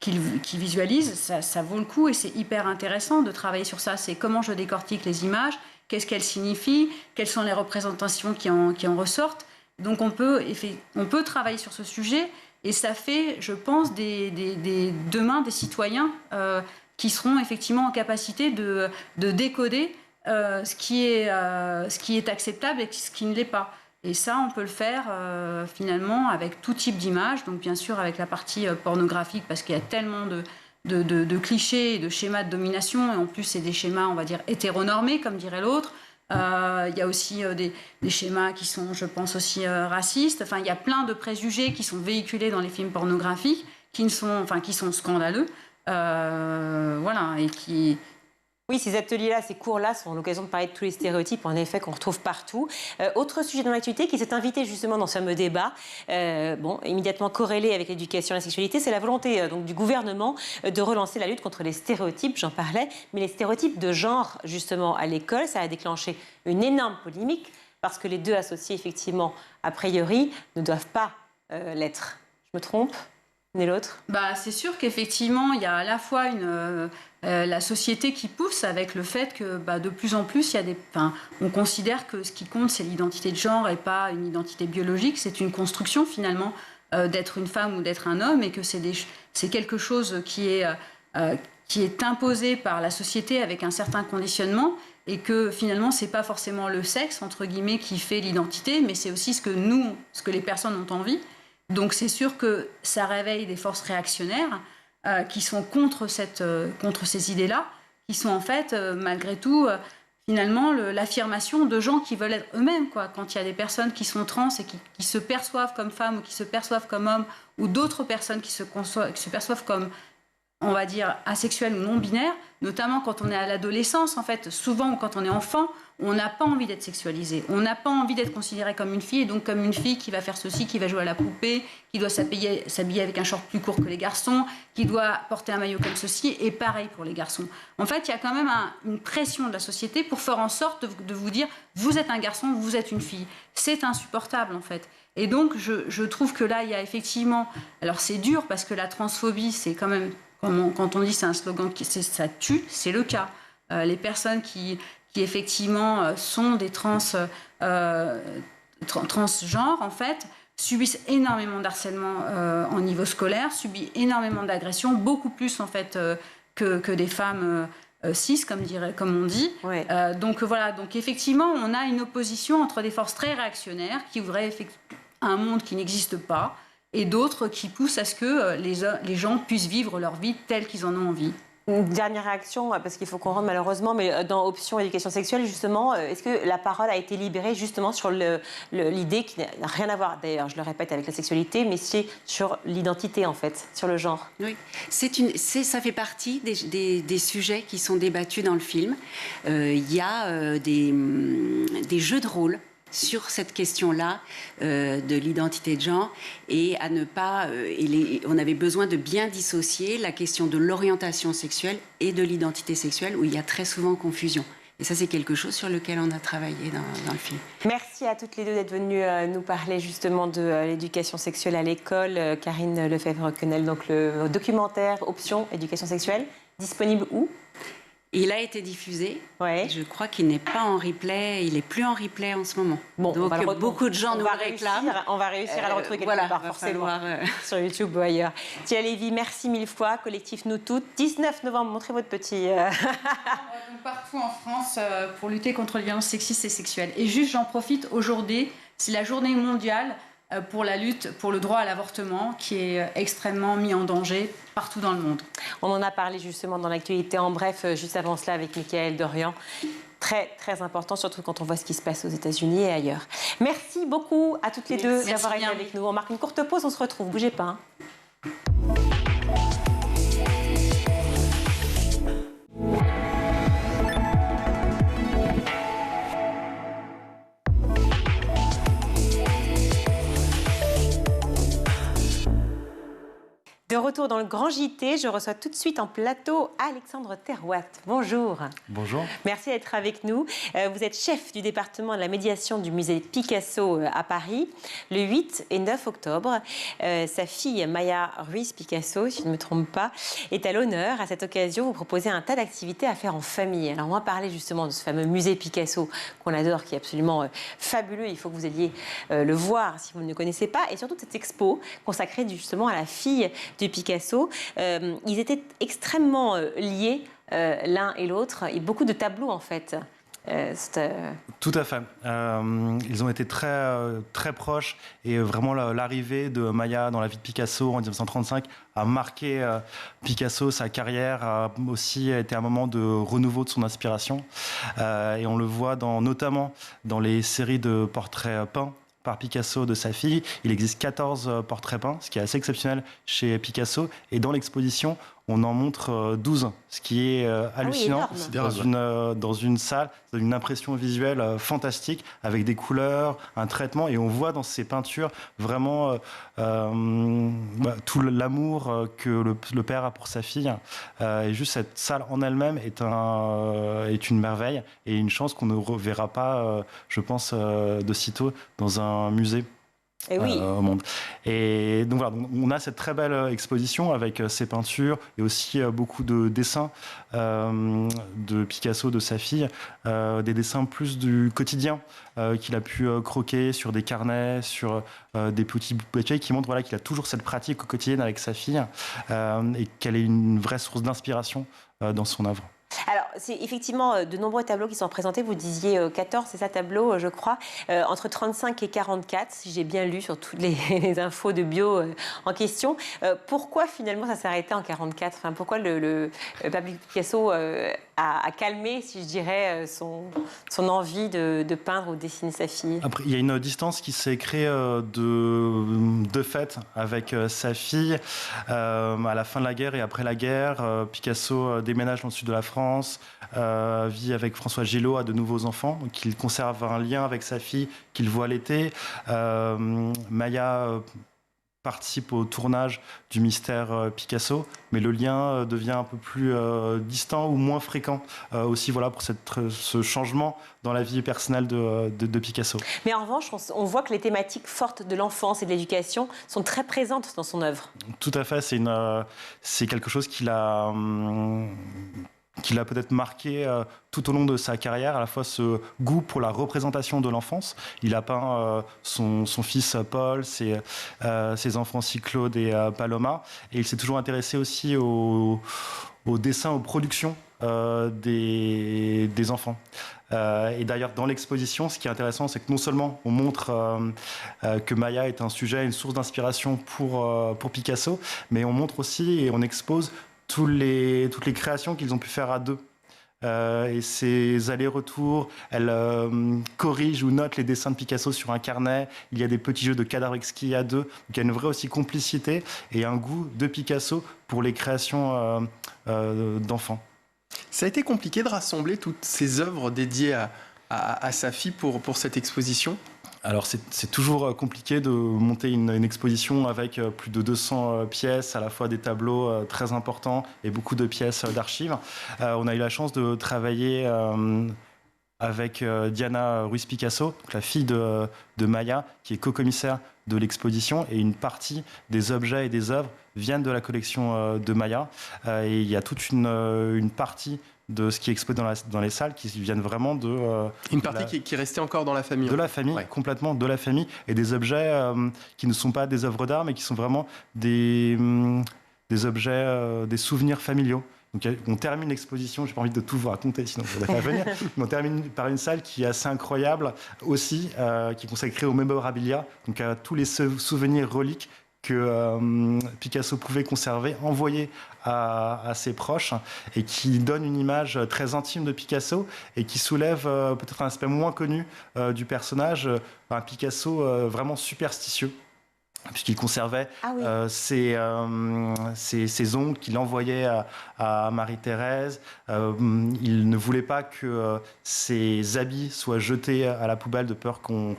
qu'ils visualisent, ça vaut le coup et c'est hyper intéressant de travailler sur ça. C'est comment je décortique les images. Qu'est-ce qu'elles signifient? Quelles sont les représentations qui en ressortent? Donc on peut travailler sur ce sujet et ça fait, je pense, demain des citoyens qui seront effectivement en capacité de décoder ce qui est acceptable et ce qui ne l'est pas. Et ça, on peut le faire finalement avec tout type d'images, donc bien sûr avec la partie pornographique parce qu'il y a tellement de clichés et de schémas de domination, et en plus c'est des schémas, on va dire, hétéronormés, comme dirait l'autre. Il y a aussi des schémas qui sont, je pense, aussi racistes. Enfin, il y a plein de préjugés qui sont véhiculés dans les films pornographiques, qui sont scandaleux. Voilà, et qui... Oui, ces ateliers-là, ces cours-là sont l'occasion de parler de tous les stéréotypes, en effet, qu'on retrouve partout. Autre sujet dans l'actualité qui s'est invité justement dans ce fameux débat, immédiatement corrélé avec l'éducation et la sexualité, c'est la volonté donc, du gouvernement de relancer la lutte contre les stéréotypes, j'en parlais, mais les stéréotypes de genre, justement, à l'école, ça a déclenché une énorme polémique, parce que les deux associés, effectivement, a priori, ne doivent pas l'être. Je me trompe ? L'un et l'autre? C'est sûr qu'effectivement, il y a à la fois la société qui pousse avec le fait que de plus en plus, on considère que ce qui compte, c'est l'identité de genre et pas une identité biologique. C'est une construction finalement d'être une femme ou d'être un homme et que c'est quelque chose qui est imposé par la société avec un certain conditionnement et que finalement, c'est pas forcément le sexe, entre guillemets, qui fait l'identité, mais c'est aussi ce que les personnes ont envie. Donc c'est sûr que ça réveille des forces réactionnaires qui sont contre ces idées-là, qui sont en fait, malgré tout, finalement, l'affirmation de gens qui veulent être eux-mêmes. Quand il y a des personnes qui sont trans et qui se perçoivent comme femmes ou qui se perçoivent comme hommes, ou d'autres personnes qui se perçoivent comme, on va dire, asexuelles ou non-binaires, notamment quand on est à l'adolescence, en fait, souvent, ou quand on est enfant, on n'a pas envie d'être sexualisé, on n'a pas envie d'être considéré comme une fille, et donc comme une fille qui va faire ceci, qui va jouer à la poupée, qui doit s'habiller avec un short plus court que les garçons, qui doit porter un maillot comme ceci, et pareil pour les garçons. En fait, il y a quand même une pression de la société pour faire en sorte de vous dire « vous êtes un garçon, vous êtes une fille ». C'est insupportable, en fait. Et donc, je trouve que là, il y a effectivement... Alors, c'est dur, parce que la transphobie, c'est quand même... Quand on dit c'est un slogan, ça tue, c'est le cas. Les personnes qui effectivement sont des transgenres, en fait, subissent énormément d'harcèlement en niveau scolaire, subissent énormément d'agressions, beaucoup plus en fait que des femmes cis, comme on dit. Ouais. Donc voilà, donc effectivement, on a une opposition entre des forces très réactionnaires qui voudraient un monde qui n'existe pas, et d'autres qui poussent à ce que les gens puissent vivre leur vie telle qu'ils en ont envie. Une dernière réaction, parce qu'il faut qu'on rentre malheureusement, mais dans Option éducation sexuelle, justement, est-ce que la parole a été libérée justement sur l'idée qui n'a rien à voir, d'ailleurs, je le répète, avec la sexualité, mais c'est sur l'identité, en fait, sur le genre? Oui, ça fait partie des sujets qui sont débattus dans le film. Il y a des jeux de rôle sur cette question-là de l'identité de genre et à ne pas... on avait besoin de bien dissocier la question de l'orientation sexuelle et de l'identité sexuelle où il y a très souvent confusion. Et ça, c'est quelque chose sur lequel on a travaillé dans le film. Merci à toutes les deux d'être venues nous parler justement de l'éducation sexuelle à l'école. Karine Lefebvre-Quenel, donc le documentaire Option éducation sexuelle, disponible où? Il a été diffusé. Ouais. Je crois qu'il n'est pas en replay. Il n'est plus en replay en ce moment. Bon, donc beaucoup de gens nous le réclament. On va réussir à le retrouver quelque part, forcément, sur YouTube ou ailleurs. Tia Lévy, merci 1000 fois. Collectif Nous Toutes. 19 novembre, montrez votre petit... Donc, partout en France pour lutter contre les violences sexistes et sexuelles. Et juste, j'en profite, aujourd'hui, c'est la journée mondiale pour la lutte pour le droit à l'avortement qui est extrêmement mis en danger partout dans le monde. On en a parlé justement dans l'actualité en bref, juste avant cela avec Mickaël Dorian. Très, très important, surtout quand on voit ce qui se passe aux États-Unis et ailleurs. Merci beaucoup à toutes les deux d'avoir été avec nous. On marque une courte pause, on se retrouve. Bougez pas. De retour dans le Grand JT, je reçois tout de suite en plateau Alexandre Terroat. Bonjour. Bonjour. Merci d'être avec nous. Vous êtes chef du département de la médiation du musée Picasso à Paris. Le 8 et 9 octobre, sa fille Maya Ruiz Picasso, si je ne me trompe pas, est à l'honneur. À cette occasion, vous proposez un tas d'activités à faire en famille. Alors on va parler justement de ce fameux musée Picasso qu'on adore, qui est absolument fabuleux. Il faut que vous alliez le voir si vous ne le connaissez pas. Et surtout cette expo consacrée justement à la fille de Picasso. Ils étaient extrêmement liés l'un et l'autre, et beaucoup de tableaux en fait. Tout à fait. Ils ont été très proches et vraiment l'arrivée de Maya dans la vie de Picasso en 1935 a marqué Picasso, sa carrière a aussi été un moment de renouveau de son inspiration et on le voit notamment dans les séries de portraits peints par Picasso de sa fille. Il existe 14 portraits peints, ce qui est assez exceptionnel chez Picasso. Et dans l'exposition, on en montre 12, ce qui est hallucinant. Dans une salle, une impression visuelle fantastique, avec des couleurs, un traitement. Et on voit dans ces peintures vraiment tout l'amour que le père a pour sa fille. Et juste cette salle en elle-même est une merveille et une chance qu'on ne reverra pas, je pense, de sitôt dans un musée. Et oui. Au monde. Et donc voilà, on a cette très belle exposition avec ces peintures et aussi beaucoup de dessins de Picasso, de sa fille, des dessins plus du quotidien qu'il a pu croquer sur des carnets, sur des petits papiers qui montrent qu'il a toujours cette pratique quotidienne avec sa fille et qu'elle est une vraie source d'inspiration dans son œuvre. Alors, c'est effectivement de nombreux tableaux qui sont présentés. Vous disiez 14, c'est ça, tableau, je crois. Entre 35 et 44, si j'ai bien lu sur toutes les infos de bio en question. Pourquoi, finalement, ça s'est arrêté en 44 ? Enfin, pourquoi le Pablo Picasso a calmé, si je dirais, son envie de peindre ou de dessiner sa fille ? Après, il y a une distance qui s'est créée de fait avec sa fille. À la fin de la guerre et après la guerre, Picasso déménage dans le sud de la France, vit avec François Gillot, a de nouveaux enfants, donc il conserve un lien avec sa fille qu'il voit l'été. Maya participe au tournage du Mystère Picasso, mais le lien devient un peu plus distant ou moins fréquent aussi pour ce changement dans la vie personnelle de Picasso. Mais en revanche, on voit que les thématiques fortes de l'enfance et de l'éducation sont très présentes dans son œuvre. Tout à fait, c'est quelque chose qu'il a peut-être marqué tout au long de sa carrière, à la fois ce goût pour la représentation de l'enfance. Il a peint son fils Paul, ses enfants Claude et Paloma, et il s'est toujours intéressé aussi au dessin, aux productions des enfants. Et d'ailleurs, dans l'exposition, ce qui est intéressant, c'est que non seulement on montre que Maya est un sujet, une source d'inspiration pour Picasso, mais on montre aussi et on expose toutes les créations qu'ils ont pu faire à deux. Et ces allers-retours, elle corrige ou note les dessins de Picasso sur un carnet. Il y a des petits jeux de cadavres exquis à deux. Donc il y a une vraie aussi complicité et un goût de Picasso pour les créations d'enfants. Ça a été compliqué de rassembler toutes ces œuvres dédiées à sa fille pour cette exposition ? Alors c'est toujours compliqué de monter une exposition avec plus de 200 pièces, à la fois des tableaux très importants et beaucoup de pièces d'archives. On a eu la chance de travailler avec Diana Ruiz Picasso, la fille de Maya, qui est co-commissaire de l'exposition, et une partie des objets et des œuvres viennent de la collection de Maya. Et il y a toute une partie de ce qui est exposé dans les salles qui viennent vraiment de... Une partie qui est restée encore dans la famille. De la famille, ouais. Complètement de la famille, et des objets qui ne sont pas des œuvres d'art, mais qui sont vraiment des objets, des souvenirs familiaux. Donc on termine l'exposition, j'ai pas envie de tout vous raconter, sinon vous n'allez pas venir, mais on termine par une salle qui est assez incroyable aussi, qui est consacrée au memorabilia, donc à tous les souvenirs reliques que Picasso pouvait conserver, envoyer à ses proches, et qui donne une image très intime de Picasso et qui soulève peut-être un aspect moins connu du personnage, un Picasso vraiment superstitieux, puisqu'il conservait ses ongles qu'il envoyait à Marie-Thérèse. Il ne voulait pas que ses habits soient jetés à la poubelle de peur qu'on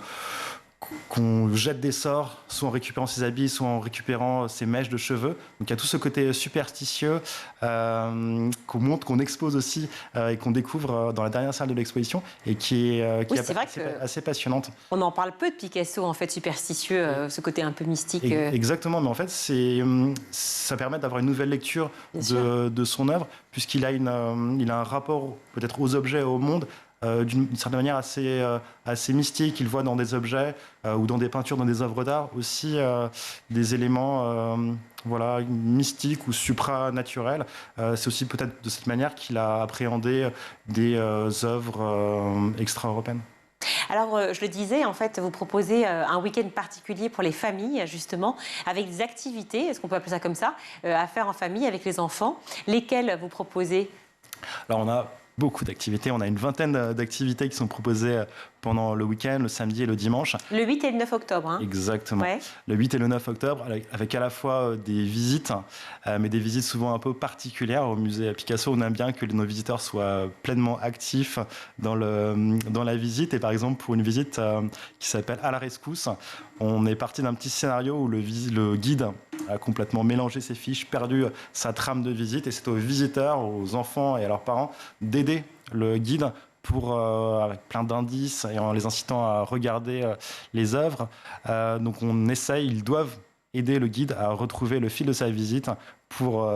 jette des sorts, soit en récupérant ses habits, soit en récupérant ses mèches de cheveux. Donc il y a tout ce côté superstitieux qu'on montre, qu'on expose aussi et qu'on découvre dans la dernière salle de l'exposition, et qui est assez passionnante. On en parle peu de Picasso, en fait, superstitieux, ce côté un peu mystique. Exactement, mais en fait, ça permet d'avoir une nouvelle lecture de son œuvre, puisqu'il a un rapport peut-être aux objets et au monde d'une certaine manière assez mystique. Il voit dans des objets ou dans des peintures, dans des œuvres d'art aussi des éléments mystiques ou supranaturels. C'est aussi peut-être de cette manière qu'il a appréhendé des œuvres extra-européennes. Alors, je le disais, en fait, vous proposez un week-end particulier pour les familles, justement, avec des activités, est-ce qu'on peut appeler ça comme ça, à faire en famille avec les enfants. Lesquelles vous proposez ? Alors, on a beaucoup d'activités. On a une vingtaine d'activités qui sont proposées pendant le week-end, le samedi et le dimanche. Le 8 et le 9 octobre. Hein. Exactement. Ouais. Le 8 et le 9 octobre, avec à la fois des visites, mais des visites souvent un peu particulières. Au musée Picasso, on aime bien que nos visiteurs soient pleinement actifs dans la visite. Et par exemple, pour une visite qui s'appelle « À la rescousse », on est parti d'un petit scénario où le guide a complètement mélangé ses fiches, perdu sa trame de visite, et c'est aux visiteurs, aux enfants et à leurs parents d'aider le guide avec plein d'indices et en les incitant à regarder les œuvres. Donc ils doivent aider le guide à retrouver le fil de sa visite pour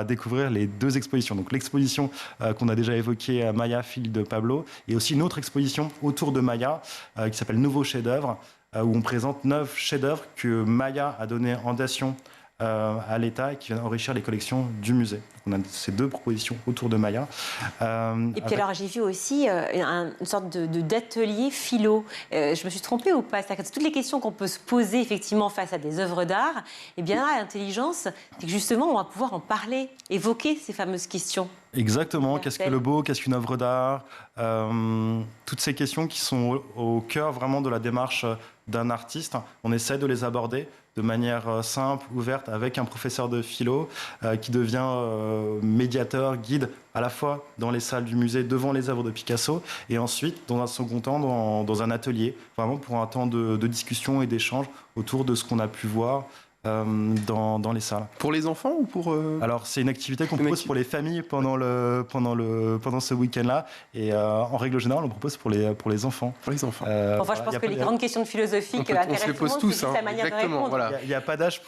découvrir les deux expositions. Donc l'exposition qu'on a déjà évoquée, Maya, fille de Pablo, et aussi une autre exposition autour de Maya qui s'appelle Nouveaux chefs-d'œuvre, où on présente 9 chefs-d'œuvre que Maya a donnés en dation à l'État, et qui viennent enrichir les collections du musée. On a ces deux propositions autour de Maya. Et puis alors, j'ai vu aussi une sorte d'atelier philo. Je me suis trompée ou pas ? C'est-à-dire que toutes les questions qu'on peut se poser effectivement face à des œuvres d'art, et bien là, l'intelligence, c'est que justement, on va pouvoir en parler, évoquer ces fameuses questions. Exactement. Qu'est-ce que le beau ? Qu'est-ce qu'une œuvre d'art ? Toutes ces questions qui sont au cœur vraiment de la démarche d'un artiste, on essaie de les aborder de manière simple, ouverte, avec un professeur de philo qui devient médiateur, guide, à la fois dans les salles du musée, devant les œuvres de Picasso, et ensuite, dans un second temps, dans un atelier, vraiment pour un temps de discussion et d'échange autour de ce qu'on a pu voir dans les salles. Pour les enfants ou pour... Alors, c'est une activité qu'on propose pour les familles pendant ce week-end-là. Et en règle générale, on propose pour les enfants. Pour les enfants. Enfin, je pense que les grandes questions de philosophie intéressent tout le monde, c'est la manière de répondre. Voilà. Il n'y a pas d'âge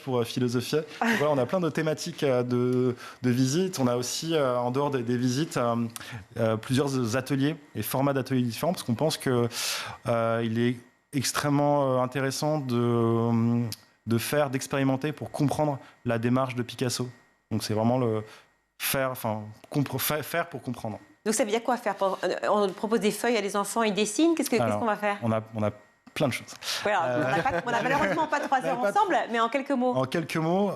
pour philosopher. Voilà, on a plein de thématiques de visites. On a aussi, en dehors des visites, plusieurs ateliers et formats d'ateliers différents, parce qu'on pense qu'il est extrêmement intéressant d'expérimenter pour comprendre la démarche de Picasso. Donc c'est vraiment faire pour comprendre. Donc ça veut dire quoi faire ? On propose des feuilles à des enfants, ils dessinent, qu'est-ce qu'on va faire ? On a plein de choses. Voilà, on n'a malheureusement pas 3 heures ensemble, mais en quelques mots. En quelques mots,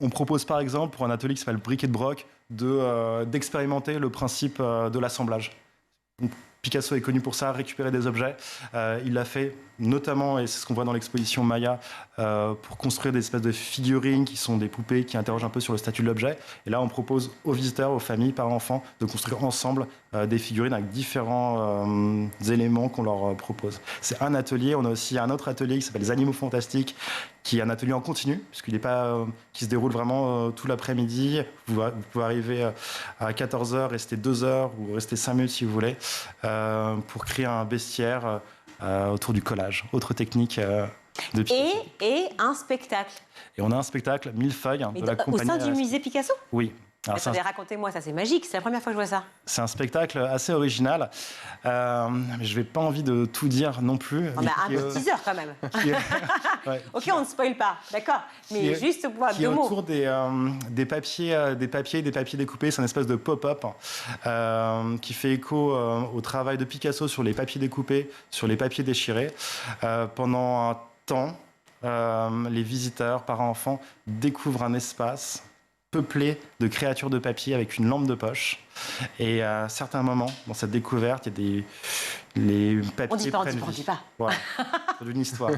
On propose par exemple, pour un atelier qui s'appelle Briquet de Broc, d'expérimenter le principe de l'assemblage. Donc, Picasso est connu pour ça, récupérer des objets. Il l'a fait notamment, et c'est ce qu'on voit dans l'exposition Maya, pour construire des espèces de figurines qui sont des poupées qui interrogent un peu sur le statut de l'objet. Et là, on propose aux visiteurs, aux familles, parents-enfants, de construire ensemble des figurines avec différents éléments qu'on leur propose. C'est un atelier. On a aussi un autre atelier qui s'appelle Les Animaux Fantastiques, qui est un atelier en continu, puisqu'il n'est pas, qui se déroule vraiment tout l'après-midi. Vous pouvez arriver à 14h, rester 2 heures ou rester 5 minutes si vous voulez, pour créer un bestiaire autour du collage. Autre technique de Picasso. Et un spectacle. Et on a un spectacle, Millefeuille, de la compagnie... Au sein du musée Picasso ? Oui. Alors, attendez, racontez-moi, ça c'est magique, c'est la première fois que je vois ça. C'est un spectacle assez original, mais je n'ai pas envie de tout dire non plus. On a un petit teaser quand même. Ouais, ok, on ne spoil pas, d'accord, mais juste pour deux mots. Autour des papiers découpés, c'est une espèce de pop-up qui fait écho au travail de Picasso sur les papiers découpés, sur les papiers déchirés. Pendant un temps, les visiteurs, parents-enfants, découvrent un espace peuplé de créatures de papier avec une lampe de poche. Et à certains moments, dans cette découverte, il y a les papiers prennent vie. On dit pas. Voilà, c'est une histoire.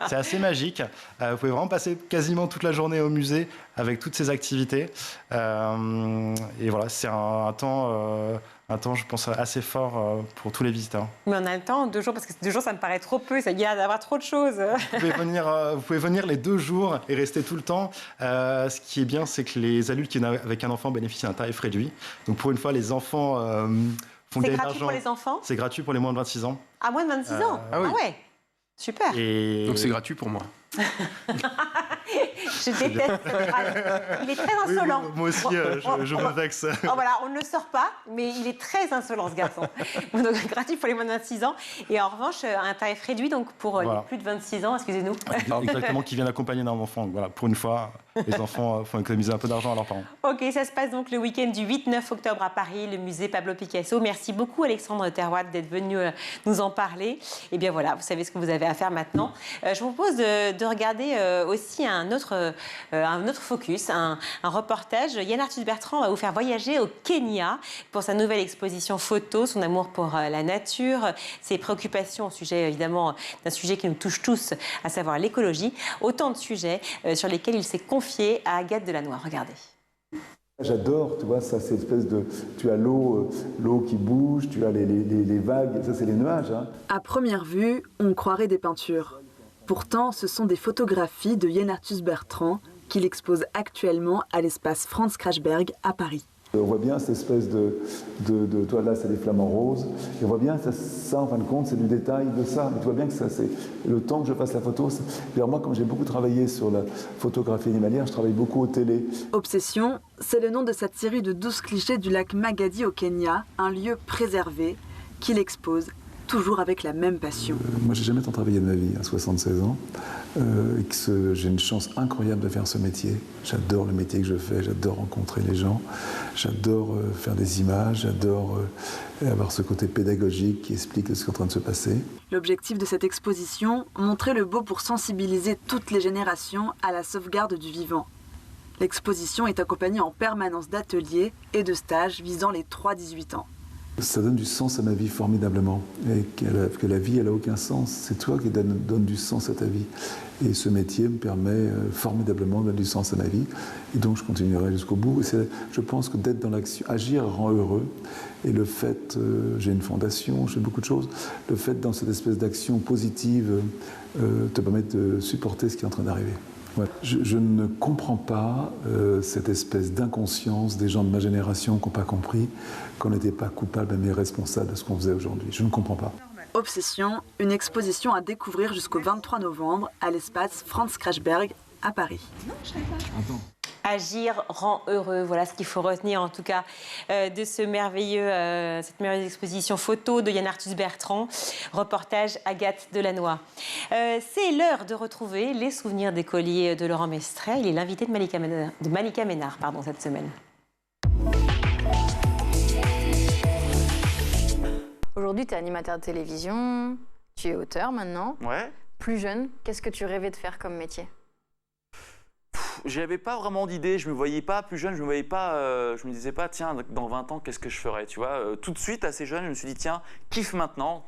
C'est assez magique. Vous pouvez vraiment passer quasiment toute la journée au musée avec toutes ces activités. Et voilà, c'est un temps, je pense, assez fort pour tous les visiteurs. Mais on a le temps, 2 jours, parce que 2 jours, ça me paraît trop peu, ça y a d'avoir trop de choses. Vous pouvez venir les 2 jours et rester tout le temps. Ce qui est bien, c'est que les adultes qui viennent avec un enfant bénéficient d'un tarif réduit. Donc pour une fois, les enfants font gagner de l'argent. C'est gratuit pour les enfants ? C'est gratuit pour les moins de 26 ans. À moins de 26 ans Ah oui. Ah ouais, super. Donc c'est gratuit pour moi. Je déteste cette phrase. Il est très insolent. Oui, moi aussi, je me vexe. Oh, voilà, on ne le sort pas, mais il est très insolent, ce garçon. Donc, gratuit pour les moins de 26 ans. Et en revanche, un tarif réduit donc pour les plus de 26 ans, excusez-nous. Exactement, qui viennent accompagner d'un enfant. Donc, voilà, pour une fois, les enfants font économiser un peu d'argent à leurs parents. Ok, ça se passe donc le week-end du 8-9 octobre à Paris, le musée Pablo Picasso. Merci beaucoup, Alexandre Terroir, d'être venu nous en parler. Et bien voilà, vous savez ce que vous avez à faire maintenant. Je vous propose de regarder aussi un autre focus, un reportage. Yann Arthus Bertrand va vous faire voyager au Kenya pour sa nouvelle exposition photo, son amour pour la nature, ses préoccupations au sujet, évidemment, d'un sujet qui nous touche tous, à savoir l'écologie. Autant de sujets sur lesquels il s'est confié à Agathe Delannoy. Regardez. J'adore, tu vois, ça, c'est espèce de... Tu as l'eau qui bouge, tu as les vagues, ça, c'est les nuages. Hein. À première vue, on croirait des peintures. Pourtant, ce sont des photographies de Yann Arthus Bertrand qu'il expose actuellement à l'espace Franz Krachberg à Paris. On voit bien cette espèce toi là c'est des flamants roses, et on voit bien ça en fin de compte c'est du détail de ça, mais tu vois bien que ça c'est le temps que je fasse la photo. Alors moi comme j'ai beaucoup travaillé sur la photographie animalière, je travaille beaucoup aux télé. Obsession, c'est le nom de cette série de 12 clichés du lac Magadi au Kenya, un lieu préservé qu'il expose toujours avec la même passion. Moi, j'ai jamais tant travaillé de ma vie, à 76 ans. J'ai une chance incroyable de faire ce métier. J'adore le métier que je fais, j'adore rencontrer les gens, j'adore faire des images, j'adore avoir ce côté pédagogique qui explique ce qui est en train de se passer. L'objectif de cette exposition, montrer le beau pour sensibiliser toutes les générations à la sauvegarde du vivant. L'exposition est accompagnée en permanence d'ateliers et de stages visant les 3-18 ans. Ça donne du sens à ma vie formidablement. Et que la vie, elle n'a aucun sens. C'est toi qui donne du sens à ta vie. Et ce métier me permet formidablement de donner du sens à ma vie. Et donc, je continuerai jusqu'au bout. Et je pense que d'être dans l'action, agir rend heureux. Et le fait, j'ai une fondation, je fais beaucoup de choses, le fait dans cette espèce d'action positive te permet de supporter ce qui est en train d'arriver. Ouais. Je ne comprends pas cette espèce d'inconscience des gens de ma génération qui n'ont pas compris qu'on n'était pas coupable mais responsable de ce qu'on faisait aujourd'hui. Je ne comprends pas. Obsession, une exposition à découvrir jusqu'au 23 novembre à l'espace Franz Krachberg à Paris. Agir rend heureux, voilà ce qu'il faut retenir en tout cas de cette merveilleuse exposition photo de Yann Arthus Bertrand, reportage Agathe Delannoy. C'est l'heure de retrouver les souvenirs d'écoliers de Laurent Mestret. Il est l'invité de Malika Ménard cette semaine. Aujourd'hui, tu es animateur de télévision, tu es auteur maintenant. Ouais. Plus jeune, qu'est-ce que tu rêvais de faire comme métier ? j'avais pas vraiment d'idée, je me voyais pas plus jeune, je me disais pas tiens dans 20 ans qu'est-ce que je ferais, tu vois. Tout de suite assez jeune, je me suis dit tiens, kiffe maintenant,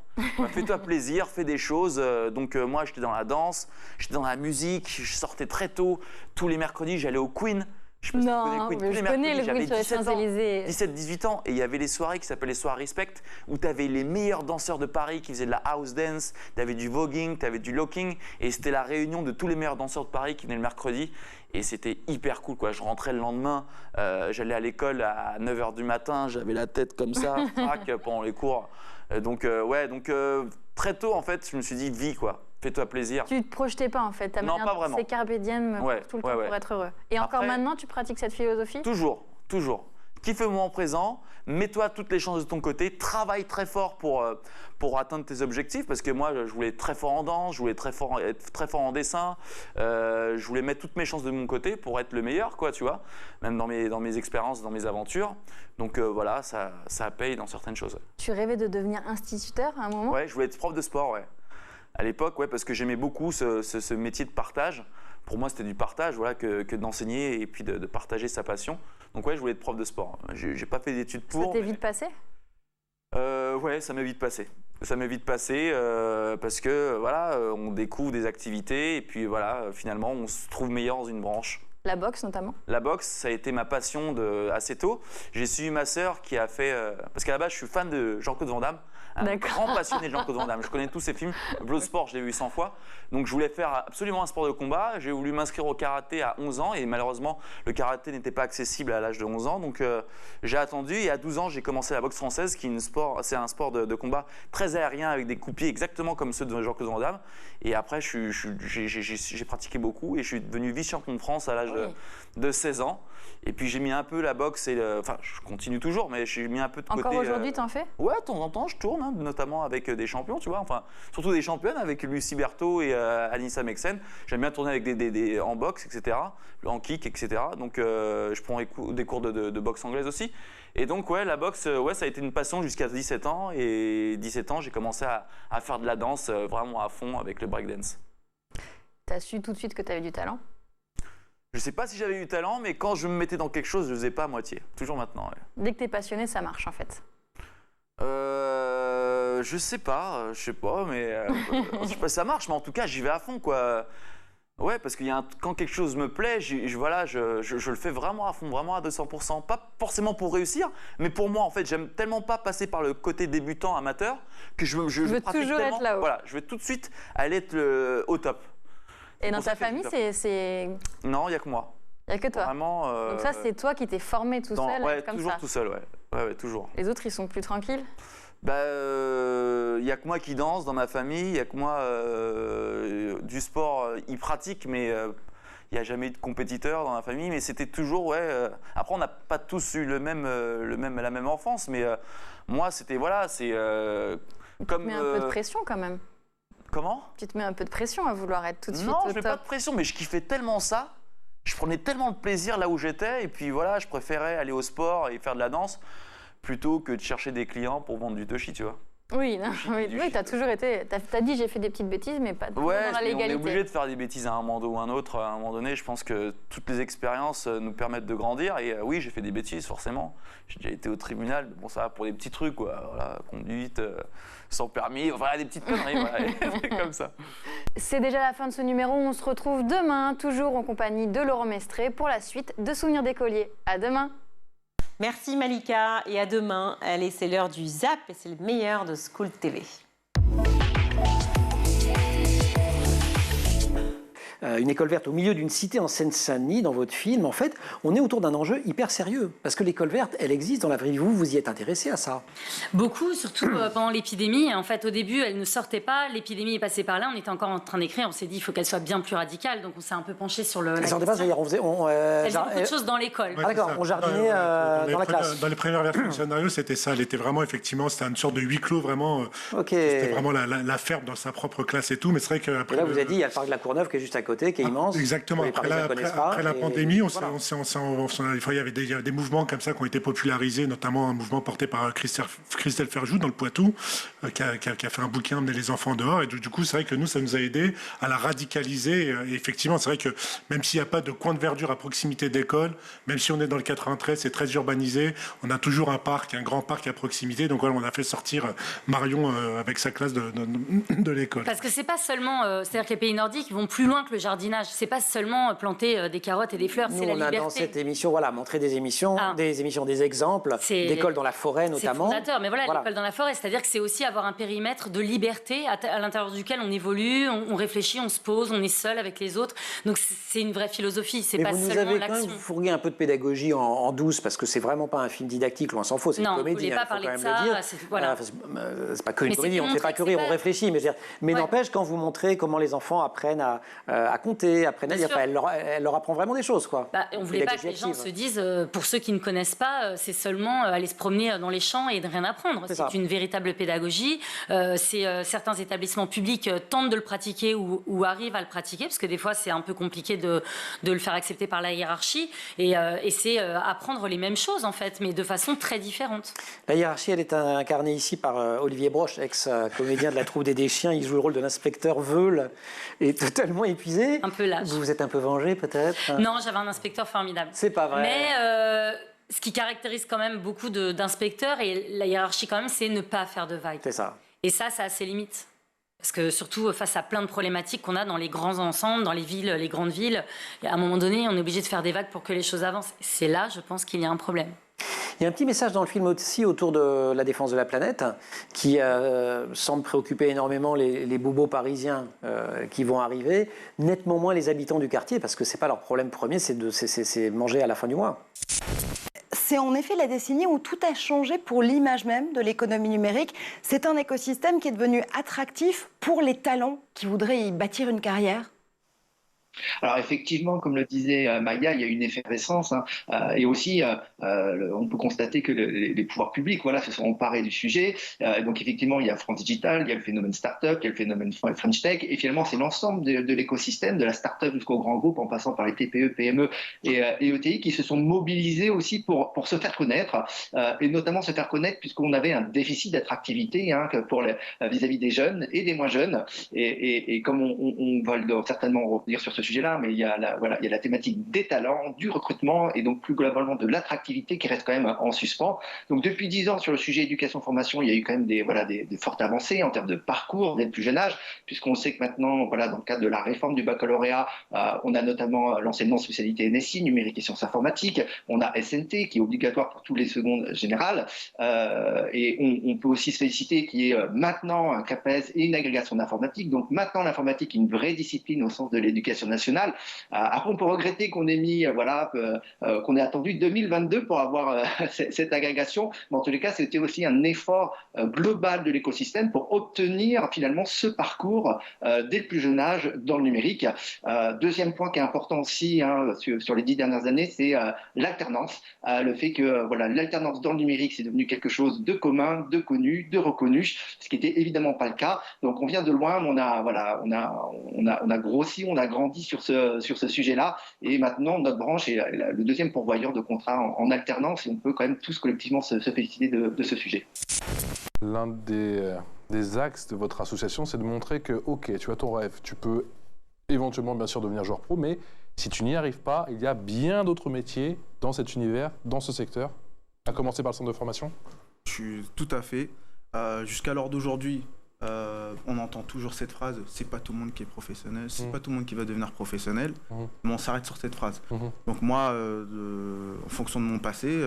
fais-toi plaisir, fais des choses. Donc moi j'étais dans la danse, j'étais dans la musique, je sortais très tôt, tous les mercredis j'allais au Queen. Je connais le Queen sur les Champs-Élysées. 17-18 ans, et il y avait les soirées qui s'appelaient les soirées Respect, où tu avais les meilleurs danseurs de Paris qui faisaient de la house dance, tu avais du voguing, tu avais du locking, et c'était la réunion de tous les meilleurs danseurs de Paris qui venaient le mercredi, et c'était hyper cool, quoi. Je rentrais le lendemain, j'allais à l'école à 9h du matin, j'avais la tête comme ça, frac, pendant les cours. Donc très tôt, en fait, je me suis dit, vis, quoi. Fais-toi plaisir. Tu ne te projetais pas en fait, non, pas vraiment. C'est carpe diem tout le temps pour être heureux. Et encore maintenant, tu pratiques cette philosophie? Toujours. Kiffe le moment présent, mets-toi toutes les chances de ton côté, travaille très fort pour atteindre tes objectifs, parce que moi, je voulais être très fort en danse, je voulais être très fort en dessin, je voulais mettre toutes mes chances de mon côté pour être le meilleur, quoi, tu vois, même dans mes expériences, dans mes aventures. Donc voilà, ça paye dans certaines choses. Tu rêvais de devenir instituteur à un moment? Ouais, je voulais être prof de sport, ouais. À l'époque, ouais, parce que j'aimais beaucoup ce métier de partage. Pour moi, c'était du partage, voilà, que d'enseigner et puis de partager sa passion. Donc ouais, je voulais être prof de sport. J'ai pas fait d'études pour. Ça t'est vite passé? Ouais, ça m'est vite passé. Parce que voilà, on découvre des activités et puis voilà, finalement, on se trouve meilleur dans une branche. La boxe notamment? La boxe, ça a été ma passion assez tôt. J'ai suivi ma sœur qui a fait... parce qu'à la base, je suis fan de Jean-Claude Van Damme. Un grand passionné de Jean-Claude Van Damme. Je connais tous ses films. Bloodsport, je l'ai vu 100 fois. Donc je voulais faire absolument un sport de combat. J'ai voulu m'inscrire au karaté à 11 ans et malheureusement, le karaté n'était pas accessible à l'âge de 11 ans. Donc j'ai attendu et à 12 ans, j'ai commencé la boxe française qui est c'est un sport de combat très aérien avec des coups de pied exactement comme ceux de Jean-Claude Van Damme. Et après, j'ai pratiqué beaucoup et je suis devenu vice-champion de France à l'âge de 16 ans. Et puis j'ai mis un peu la boxe enfin je continue toujours, mais j'ai mis un peu de côté. Encore aujourd'hui, t'en fais? Ouais, de temps en temps, je tourne, hein, notamment avec des champions, tu vois. Enfin, surtout des championnes avec Lucie Berthaud et Anissa Meksen. J'aime bien tourner avec en boxe, etc. En kick, etc. Donc je prends des cours de boxe anglaise aussi. Et donc ouais, la boxe, ça a été une passion jusqu'à 17 ans. Et 17 ans, j'ai commencé à faire de la danse vraiment à fond avec le breakdance. T'as su tout de suite que t'avais du talent? Je sais pas si j'avais du talent, mais quand je me mettais dans quelque chose, je faisais pas à moitié. Toujours maintenant. Ouais. Dès que t'es passionné, ça marche en fait. Je sais pas, mais je sais pas si ça marche, mais en tout cas, j'y vais à fond, quoi. Ouais, parce qu'il y a quand quelque chose me plaît, je le fais vraiment à fond, vraiment à 200%. Pas forcément pour réussir, mais pour moi, en fait, j'aime tellement pas passer par le côté débutant, amateur, que je veux toujours être là-haut. Voilà, je veux tout de suite aller être au top. Et dans ta famille, c'est... Non, il n'y a que moi. Il n'y a que toi. Vraiment, donc ça, c'est toi qui t'es formé tout seul comme toujours ça. tout seul, ouais, toujours. Les autres, ils sont plus tranquilles? Il n'y a que moi qui danse dans ma famille, il n'y a que moi du sport, ils pratiquent, mais il n'y a jamais eu de compétiteur dans la famille. Mais c'était toujours, après, on n'a pas tous eu la même enfance, mais moi, c'était, voilà, c'est comme... Tu te mets un peu de pression quand même. Comment? Tu te mets un peu de pression à vouloir être tout de suite au top. Non, je ne mets pas de pression, mais je kiffais tellement ça. Je prenais tellement de plaisir là où j'étais, et puis voilà, je préférais aller au sport et faire de la danse plutôt que de chercher des clients pour vendre du toshi, tu vois. Oui, t'as toujours été... T'as dit j'ai fait des petites bêtises, mais pas dans la légalité. On est obligé de faire des bêtises à un moment ou un autre. À un moment donné, je pense que toutes les expériences nous permettent de grandir. Et oui, j'ai fait des bêtises, forcément. J'ai déjà été au tribunal, mais bon, ça va pour des petits trucs, quoi. Voilà, conduite, sans permis, enfin, des petites conneries, voilà, comme ça. C'est déjà la fin de ce numéro. On se retrouve demain, toujours en compagnie de Laurent Mestré, pour la suite de Souvenirs d'écolier. À demain. Merci Malika et à demain. Allez, c'est l'heure du Zap et c'est le meilleur de School TV. Une école verte au milieu d'une cité en Seine-Saint-Denis dans votre film, en fait, on est autour d'un enjeu hyper sérieux. Parce que l'école verte, elle existe dans la vraie vie. Vous y êtes intéressé à ça? Beaucoup, surtout pendant l'épidémie. En fait, au début, elle ne sortait pas. L'épidémie est passée par là. On était encore en train d'écrire. On s'est dit il faut qu'elle soit bien plus radicale. Donc, on s'est un peu penché sur le. Elle sortait pas, c'est-à-dire, elle faisait beaucoup de choses dans l'école. Ah, d'accord, on jardinait dans la classe. Dans les premières versions du scénario, c'était ça. Elle était vraiment, effectivement, c'était une sorte de huis clos, vraiment. C'était vraiment la ferme dans sa propre classe et tout. Mais c'est vrai qu'après. Et là, vous avez dit, il y a le parc de la Courneuve qui est juste à côté. disais, qui est immense. Exactement. Après la pandémie, il y avait des mouvements comme ça qui ont été popularisés, notamment un mouvement porté par Christelle Ferjou dans le Poitou, qui a fait un bouquin Emmener les enfants dehors. Et du coup, c'est vrai que nous, ça nous a aidé à la radicaliser. Et effectivement, c'est vrai que même s'il n'y a pas de coin de verdure à proximité d'école, même si on est dans le 93, c'est très urbanisé, on a toujours un grand parc à proximité. Donc voilà, on a fait sortir Marion avec sa classe de l'école. Parce que c'est pas seulement, c'est-à-dire que les pays nordiques vont plus loin que le jardinage. C'est pas seulement planter des carottes et des fleurs, c'est la liberté. On a dans cette émission, montré des exemples d'écoles dans la forêt notamment. C'est fondateur, mais l'école dans la forêt, c'est-à-dire que c'est aussi avoir un périmètre de liberté à l'intérieur duquel on évolue, on réfléchit, on se pose, on est seul avec les autres. Donc c'est une vraie philosophie, c'est pas seulement l'action. Vous nous avez quand même fourgué un peu de pédagogie en douce, parce que c'est vraiment pas un film didactique, loin s'en faut, c'est une comédie. Non, vous voulez pas parler de ça, c'est pas que une comédie, on ne fait pas que rire, on réfléchit. Mais n'empêche, quand vous montrez comment les enfants apprennent à compter, apprennent à lire, elle leur apprend vraiment des choses, quoi. On voulait pas que les gens se disent, pour ceux qui ne connaissent pas, c'est seulement aller se promener dans les champs et de rien apprendre. C'est une véritable pédagogie. Certains établissements publics tentent de le pratiquer ou arrivent à le pratiquer, parce que des fois c'est un peu compliqué de le faire accepter par la hiérarchie. Et c'est apprendre les mêmes choses en fait, mais de façon très différente. La hiérarchie, elle est incarnée ici par Olivier Broche, ex-comédien de La Troupe des Chiens. Il joue le rôle de l'inspecteur Veule et totalement épuisé. Un peu lâche. Vous vous êtes un peu vengé peut-être? Non, j'avais un inspecteur formidable. C'est pas vrai. Mais ce qui caractérise quand même beaucoup d'inspecteurs et la hiérarchie quand même, c'est ne pas faire de vagues. C'est ça. Et ça a ses limites. Parce que surtout face à plein de problématiques qu'on a dans les grands ensembles, dans les villes, les grandes villes, à un moment donné, on est obligé de faire des vagues pour que les choses avancent. C'est là, je pense, qu'il y a un problème. Il y a un petit message dans le film aussi autour de la défense de la planète qui semble préoccuper énormément les bobos parisiens qui vont arriver, nettement moins les habitants du quartier, parce que ce n'est pas leur problème premier, c'est manger à la fin du mois. C'est en effet la décennie où tout a changé pour l'image même de l'économie numérique. C'est un écosystème qui est devenu attractif pour les talents qui voudraient y bâtir une carrière. Alors effectivement, comme le disait Maya, il y a une effervescence et aussi on peut constater que les pouvoirs publics se sont emparés du sujet. Donc effectivement, il y a France Digital, il y a le phénomène start-up, il y a le phénomène French Tech et finalement c'est l'ensemble de l'écosystème, de la start-up jusqu'au grand groupe en passant par les TPE, PME et ETI qui se sont mobilisés aussi pour se faire connaître et notamment se faire connaître puisqu'on avait un déficit d'attractivité vis-à-vis des jeunes et des moins jeunes et comme on va certainement revenir sur ce sujet-là, mais il y a la thématique des talents, du recrutement et donc plus globalement de l'attractivité qui reste quand même en suspens. Donc depuis 10 ans sur le sujet éducation-formation, il y a eu quand même des fortes avancées en termes de parcours dès le plus jeune âge, puisqu'on sait que maintenant, dans le cadre de la réforme du baccalauréat, on a notamment l'enseignement de spécialité NSI, numérique et sciences informatiques, on a SNT qui est obligatoire pour tous les secondes générales, et on peut aussi se féliciter qu'il y ait maintenant un CAPES et une agrégation d'informatique. Donc maintenant l'informatique est une vraie discipline au sens de l'éducation nationale. Après, on peut regretter qu'on ait mis, qu'on ait attendu 2022 pour avoir cette agrégation. Mais en tous les cas, c'était aussi un effort global de l'écosystème pour obtenir finalement ce parcours dès le plus jeune âge dans le numérique. Deuxième point qui est important aussi sur les 10 dernières années, c'est l'alternance. Le fait que l'alternance dans le numérique, c'est devenu quelque chose de commun, de connu, de reconnu, ce qui n'était évidemment pas le cas. Donc on vient de loin, on a grossi, on a grandi sur ce sujet-là. Et maintenant, notre branche est le deuxième pourvoyeur de contrats en alternance et on peut quand même tous collectivement se féliciter de ce sujet. L'un des axes de votre association, c'est de montrer que, ok, tu as ton rêve, tu peux éventuellement, bien sûr, devenir joueur pro, mais si tu n'y arrives pas, il y a bien d'autres métiers dans cet univers, dans ce secteur, à commencer par le centre de formation. Je suis tout à fait. Jusqu'à l'heure d'aujourd'hui, on entend toujours cette phrase, c'est pas tout le monde qui est professionnel, c'est pas tout le monde qui va devenir professionnel, mais on s'arrête sur cette phrase. Donc moi, en fonction de mon passé,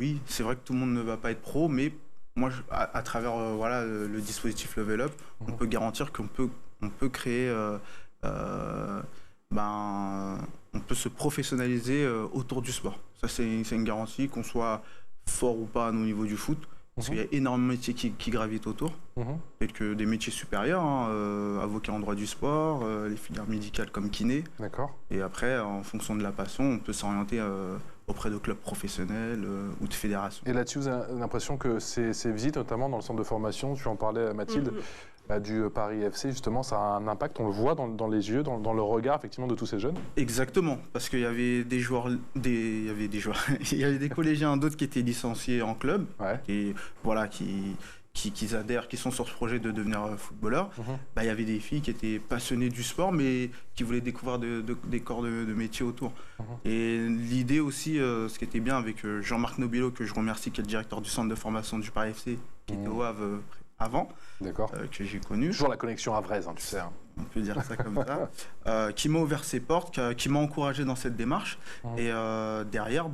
oui, c'est vrai que tout le monde ne va pas être pro, mais moi, à travers le dispositif Level Up, on peut garantir qu'on peut créer, on peut se professionnaliser autour du sport. Ça, c'est une garantie, qu'on soit fort ou pas au niveau du foot. Parce qu'il y a énormément de métiers qui gravitent autour, tels que des métiers supérieurs, avocat en droit du sport, les filières médicales comme kiné. D'accord. Et après, en fonction de la passion, on peut s'orienter auprès de clubs professionnels ou de fédérations. Et là-dessus, vous avez l'impression que ces visites, notamment dans le centre de formation, tu en parlais à Mathilde, du Paris FC, justement, ça a un impact, on le voit dans les yeux, dans le regard, effectivement, de tous ces jeunes? Exactement, parce qu'il y avait des joueurs, il y avait des collégiens, d'autres qui étaient licenciés en club, et voilà, qui adhèrent, qui sont sur ce projet de devenir footballeur. Il y avait des filles qui étaient passionnées du sport, mais qui voulaient découvrir des corps de métier autour. Et l'idée aussi, ce qui était bien avec Jean-Marc Nobilo, que je remercie, qui est le directeur du centre de formation du Paris FC, qui était au Havre avant, que j'ai connu. Toujours la connexion havraise, tu sais. On peut dire ça comme ça. Qui m'a ouvert ses portes, qui m'a encouragé dans cette démarche. Et derrière,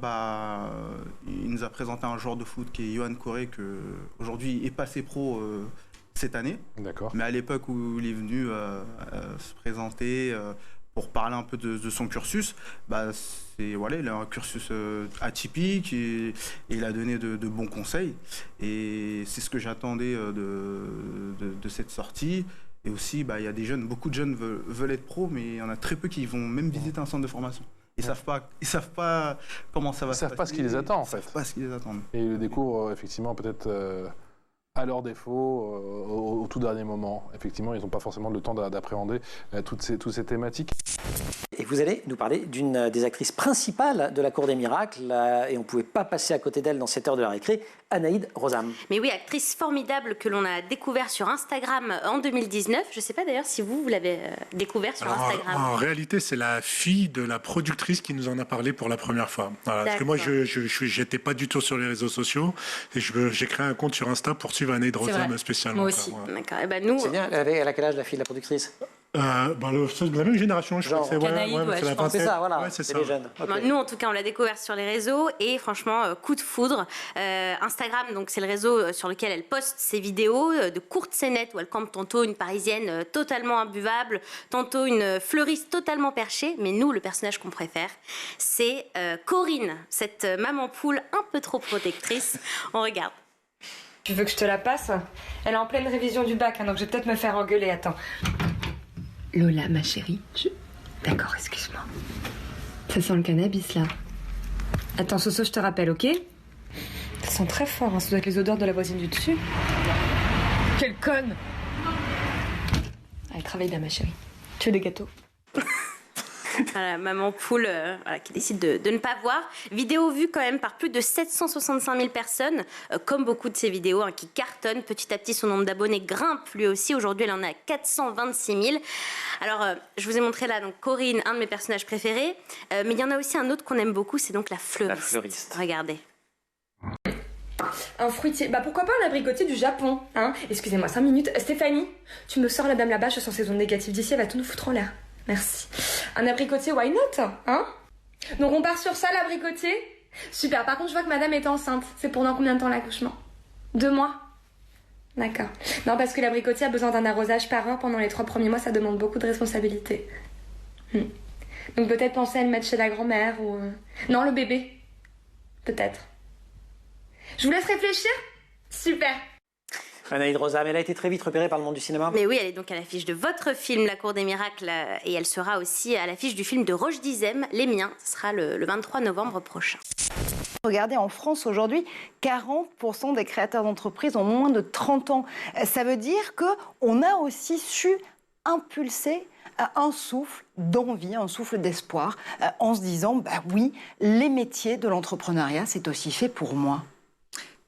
il nous a présenté un joueur de foot qui est Yohan Coré, qui aujourd'hui est passé pro cette année. Mais à l'époque où il est venu se présenter pour parler un peu de son cursus, il a un cursus atypique et il a donné de bons conseils. Et c'est ce que j'attendais de cette sortie. Et aussi, il y a des jeunes, beaucoup de jeunes veulent être pros, mais il y en a très peu qui vont même visiter un centre de formation. Ils savent pas comment ça va se passer. Ils savent pas ce qui les attend, en fait. Ils savent pas ce qui les attend. Et ils le découvrent effectivement peut-être à leur défaut, au tout dernier moment. Effectivement, ils n'ont pas forcément le temps d'appréhender toutes ces thématiques. Et vous allez nous parler d'une des actrices principales de la Cour des Miracles, et on ne pouvait pas passer à côté d'elle dans cette heure de la récré, Anaïd Rosam. Mais oui, actrice formidable que l'on a découvert sur Instagram en 2019. Je ne sais pas d'ailleurs si vous l'avez découvert sur Instagram. En réalité, c'est la fille de la productrice qui nous en a parlé pour la première fois. Voilà, parce que moi, je n'étais pas du tout sur les réseaux sociaux et j'ai créé un compte sur Insta pour suivre Anaïd Rosam spécialement. Moi aussi. D'accord. Nous... C'est bien, elle a quel âge, la fille de la productrice? C'est de la même génération, je crois. C'est la vingtaine. C'est ça, voilà. C'est les jeunes. Okay. Nous, en tout cas, on l'a découvert sur les réseaux et franchement, coup de foudre. Instagram, donc c'est le réseau sur lequel elle poste ses vidéos de courtes scénettes où elle campe tantôt une parisienne totalement imbuvable, tantôt une fleuriste totalement perchée. Mais nous, le personnage qu'on préfère, c'est Corinne, cette maman poule un peu trop protectrice. On regarde. Tu veux que je te la passe? Elle est en pleine révision du bac, donc je vais peut-être me faire engueuler. Attends. Lola, ma chérie, D'accord, excuse-moi. Ça sent le cannabis, là. Attends, Soso, je te rappelle, ok? Ça sent très fort, hein. Ça doit être les odeurs de la voisine du dessus. Quelle conne! Allez, travaille bien, ma chérie. Tu veux des gâteaux? Voilà, maman poule qui décide de ne pas voir. Vidéo vue quand même par plus de 765 000 personnes, comme beaucoup de ces vidéos qui cartonnent. Petit à petit, son nombre d'abonnés grimpe lui aussi. Aujourd'hui, elle en a 426 000. Alors, je vous ai montré là donc Corinne, un de mes personnages préférés. Mais il y en a aussi un autre qu'on aime beaucoup, c'est donc la fleuriste. La fleuriste. Regardez. Un fruitier. Pourquoi pas un abricotier du Japon, hein? Excusez-moi, 5 minutes. Stéphanie, tu me sors la dame là-bas, je sens ses ondes négatives d'ici, elle va tout nous foutre en l'air. Merci. Un abricotier, why not, hein? Donc on part sur ça, l'abricotier? Super, par contre je vois que madame est enceinte. C'est pendant combien de temps l'accouchement? 2 mois? D'accord. Non, parce que l'abricotier a besoin d'un arrosage par heure pendant les 3 premiers mois, ça demande beaucoup de responsabilités. Donc peut-être penser à le mettre chez la grand-mère ou... Non, le bébé. Peut-être. Je vous laisse réfléchir? Super. Anaïd Rosam, elle a été très vite repérée par le monde du cinéma. Mais oui, elle est donc à l'affiche de votre film, La Cour des Miracles, et elle sera aussi à l'affiche du film de Roche Dizem, Les Miens. Ce sera le 23 novembre prochain. Regardez, en France aujourd'hui, 40% des créateurs d'entreprises ont moins de 30 ans. Ça veut dire qu'on a aussi su impulser un souffle d'envie, un souffle d'espoir, en se disant, oui, les métiers de l'entrepreneuriat, c'est aussi fait pour moi.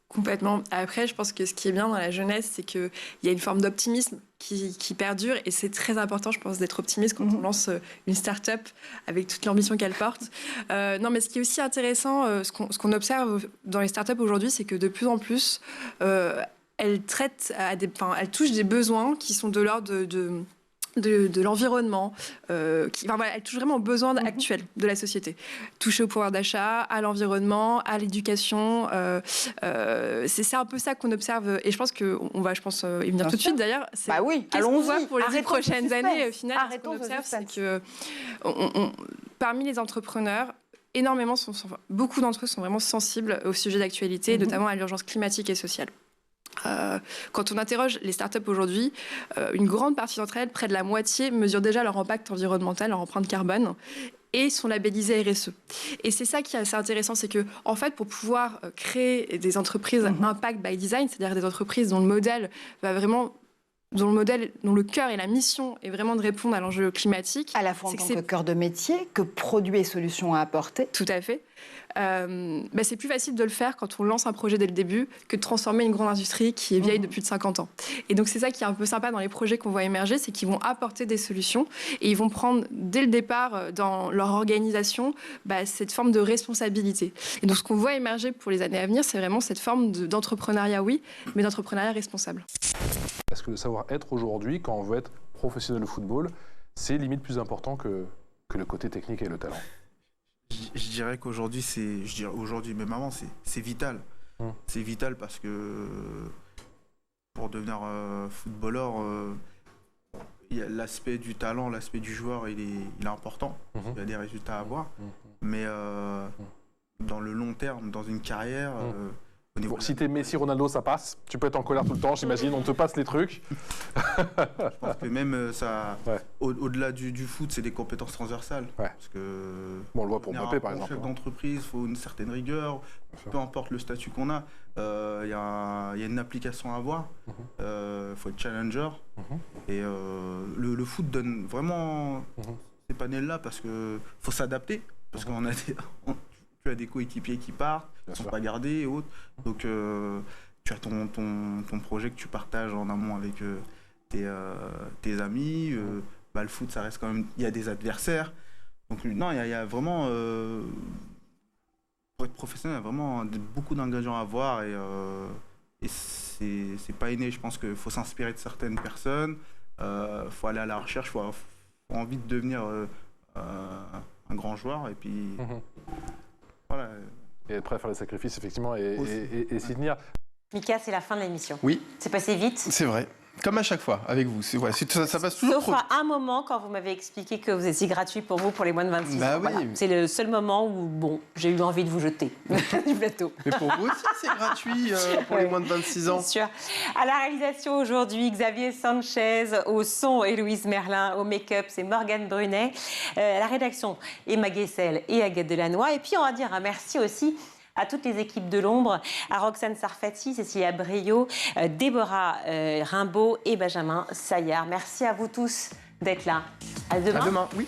Complètement. Après, je pense que ce qui est bien dans la jeunesse, c'est qu'il y a une forme d'optimisme qui perdure, et c'est très important, je pense, d'être optimiste quand on lance une start-up avec toute l'ambition qu'elle porte. Non, mais ce qui est aussi intéressant, ce qu'on observe dans les start-up aujourd'hui, c'est que de plus en plus, elles touchent des besoins qui sont de l'ordre de l'environnement, elle touche vraiment aux besoins actuels de la société. Toucher au pouvoir d'achat, à l'environnement, à l'éducation. C'est un peu ça qu'on observe. Et je pense qu'on va, y venir tout de suite d'ailleurs. Oui, qu'est-ce qu'on voit pour les 10 prochaines années, au final, ce qu'on observe, c'est que parmi les entrepreneurs, beaucoup d'entre eux sont vraiment sensibles au sujet d'actualité, notamment à l'urgence climatique et sociale. Quand on interroge les startups aujourd'hui, une grande partie d'entre elles, près de la moitié, mesurent déjà leur impact environnemental, leur empreinte carbone, et sont labellisées RSE. Et c'est ça qui est assez intéressant, c'est que, en fait, pour pouvoir créer des entreprises impact by design, c'est-à-dire des entreprises dont le modèle va vraiment dont le modèle, dont le cœur et la mission est vraiment de répondre à l'enjeu climatique. À la fois en tant que cœur de métier, que produits et solutions à apporter. Tout à fait. C'est plus facile de le faire quand on lance un projet dès le début que de transformer une grande industrie qui est vieille de plus de 50 ans. Et donc c'est ça qui est un peu sympa dans les projets qu'on voit émerger, c'est qu'ils vont apporter des solutions et ils vont prendre dès le départ dans leur organisation cette forme de responsabilité. Et donc ce qu'on voit émerger pour les années à venir, c'est vraiment cette forme d'entrepreneuriat, oui, mais d'entrepreneuriat responsable. Est-ce que le savoir-être aujourd'hui, quand on veut être professionnel de football, c'est limite plus important que le côté technique et le talent? Je dirais qu'aujourd'hui, même avant, c'est vital. C'est vital parce que pour devenir footballeur, l'aspect du talent, l'aspect du joueur, il est important. Il y a des résultats à avoir. Mais dans le long terme, dans une carrière... si t'es Messi, Ronaldo, ça passe. Tu peux être en colère tout le temps, j'imagine, on te passe les trucs. Je pense que même ça, au-delà du foot, c'est des compétences transversales. Parce que on le voit pour Mbappé, par exemple. Chef d'entreprise, il faut une certaine rigueur, peu importe le statut qu'on a. Il y a une application à avoir. Faut être challenger. Et le foot donne vraiment ces panels-là parce que faut s'adapter. Parce qu'on a tu as des coéquipiers qui partent, qui ne sont pas gardés et autres. Donc, tu as ton projet que tu partages en amont avec tes amis. Le foot, ça reste quand même... Il y a des adversaires. Donc, non, il y a vraiment... pour être professionnel, il y a vraiment beaucoup d'ingrédients à avoir. Et c'est pas inné. Je pense qu'il faut s'inspirer de certaines personnes. Il faut aller à la recherche. Il faut avoir envie de devenir un grand joueur. Et puis... Voilà. Et être prêt à faire les sacrifices, effectivement, et s'y tenir. Mika, c'est la fin de l'émission. Oui. C'est passé vite. C'est vrai. Comme à chaque fois, avec vous. Ça passe toujours. Sauf à un moment, quand vous m'avez expliqué que vous étiez gratuit pour vous, pour les moins de 26 ans. Oui. Voilà. C'est le seul moment où, j'ai eu envie de vous jeter du plateau. Mais pour vous aussi, c'est gratuit pour les moins de 26 ans. C'est sûr. À la réalisation aujourd'hui, Xavier Sanchez, au son, Héloïse Merlin, au make-up, c'est Morgane Brunet. À la rédaction, Emma Guessel et Agathe Delannoy. Et puis, on va dire un merci aussi à toutes les équipes de l'ombre, à Roxane Sarfati, Cécilia Brio, Déborah Rimbaud et Benjamin Saillard. Merci à vous tous d'être là. À demain. À demain, oui.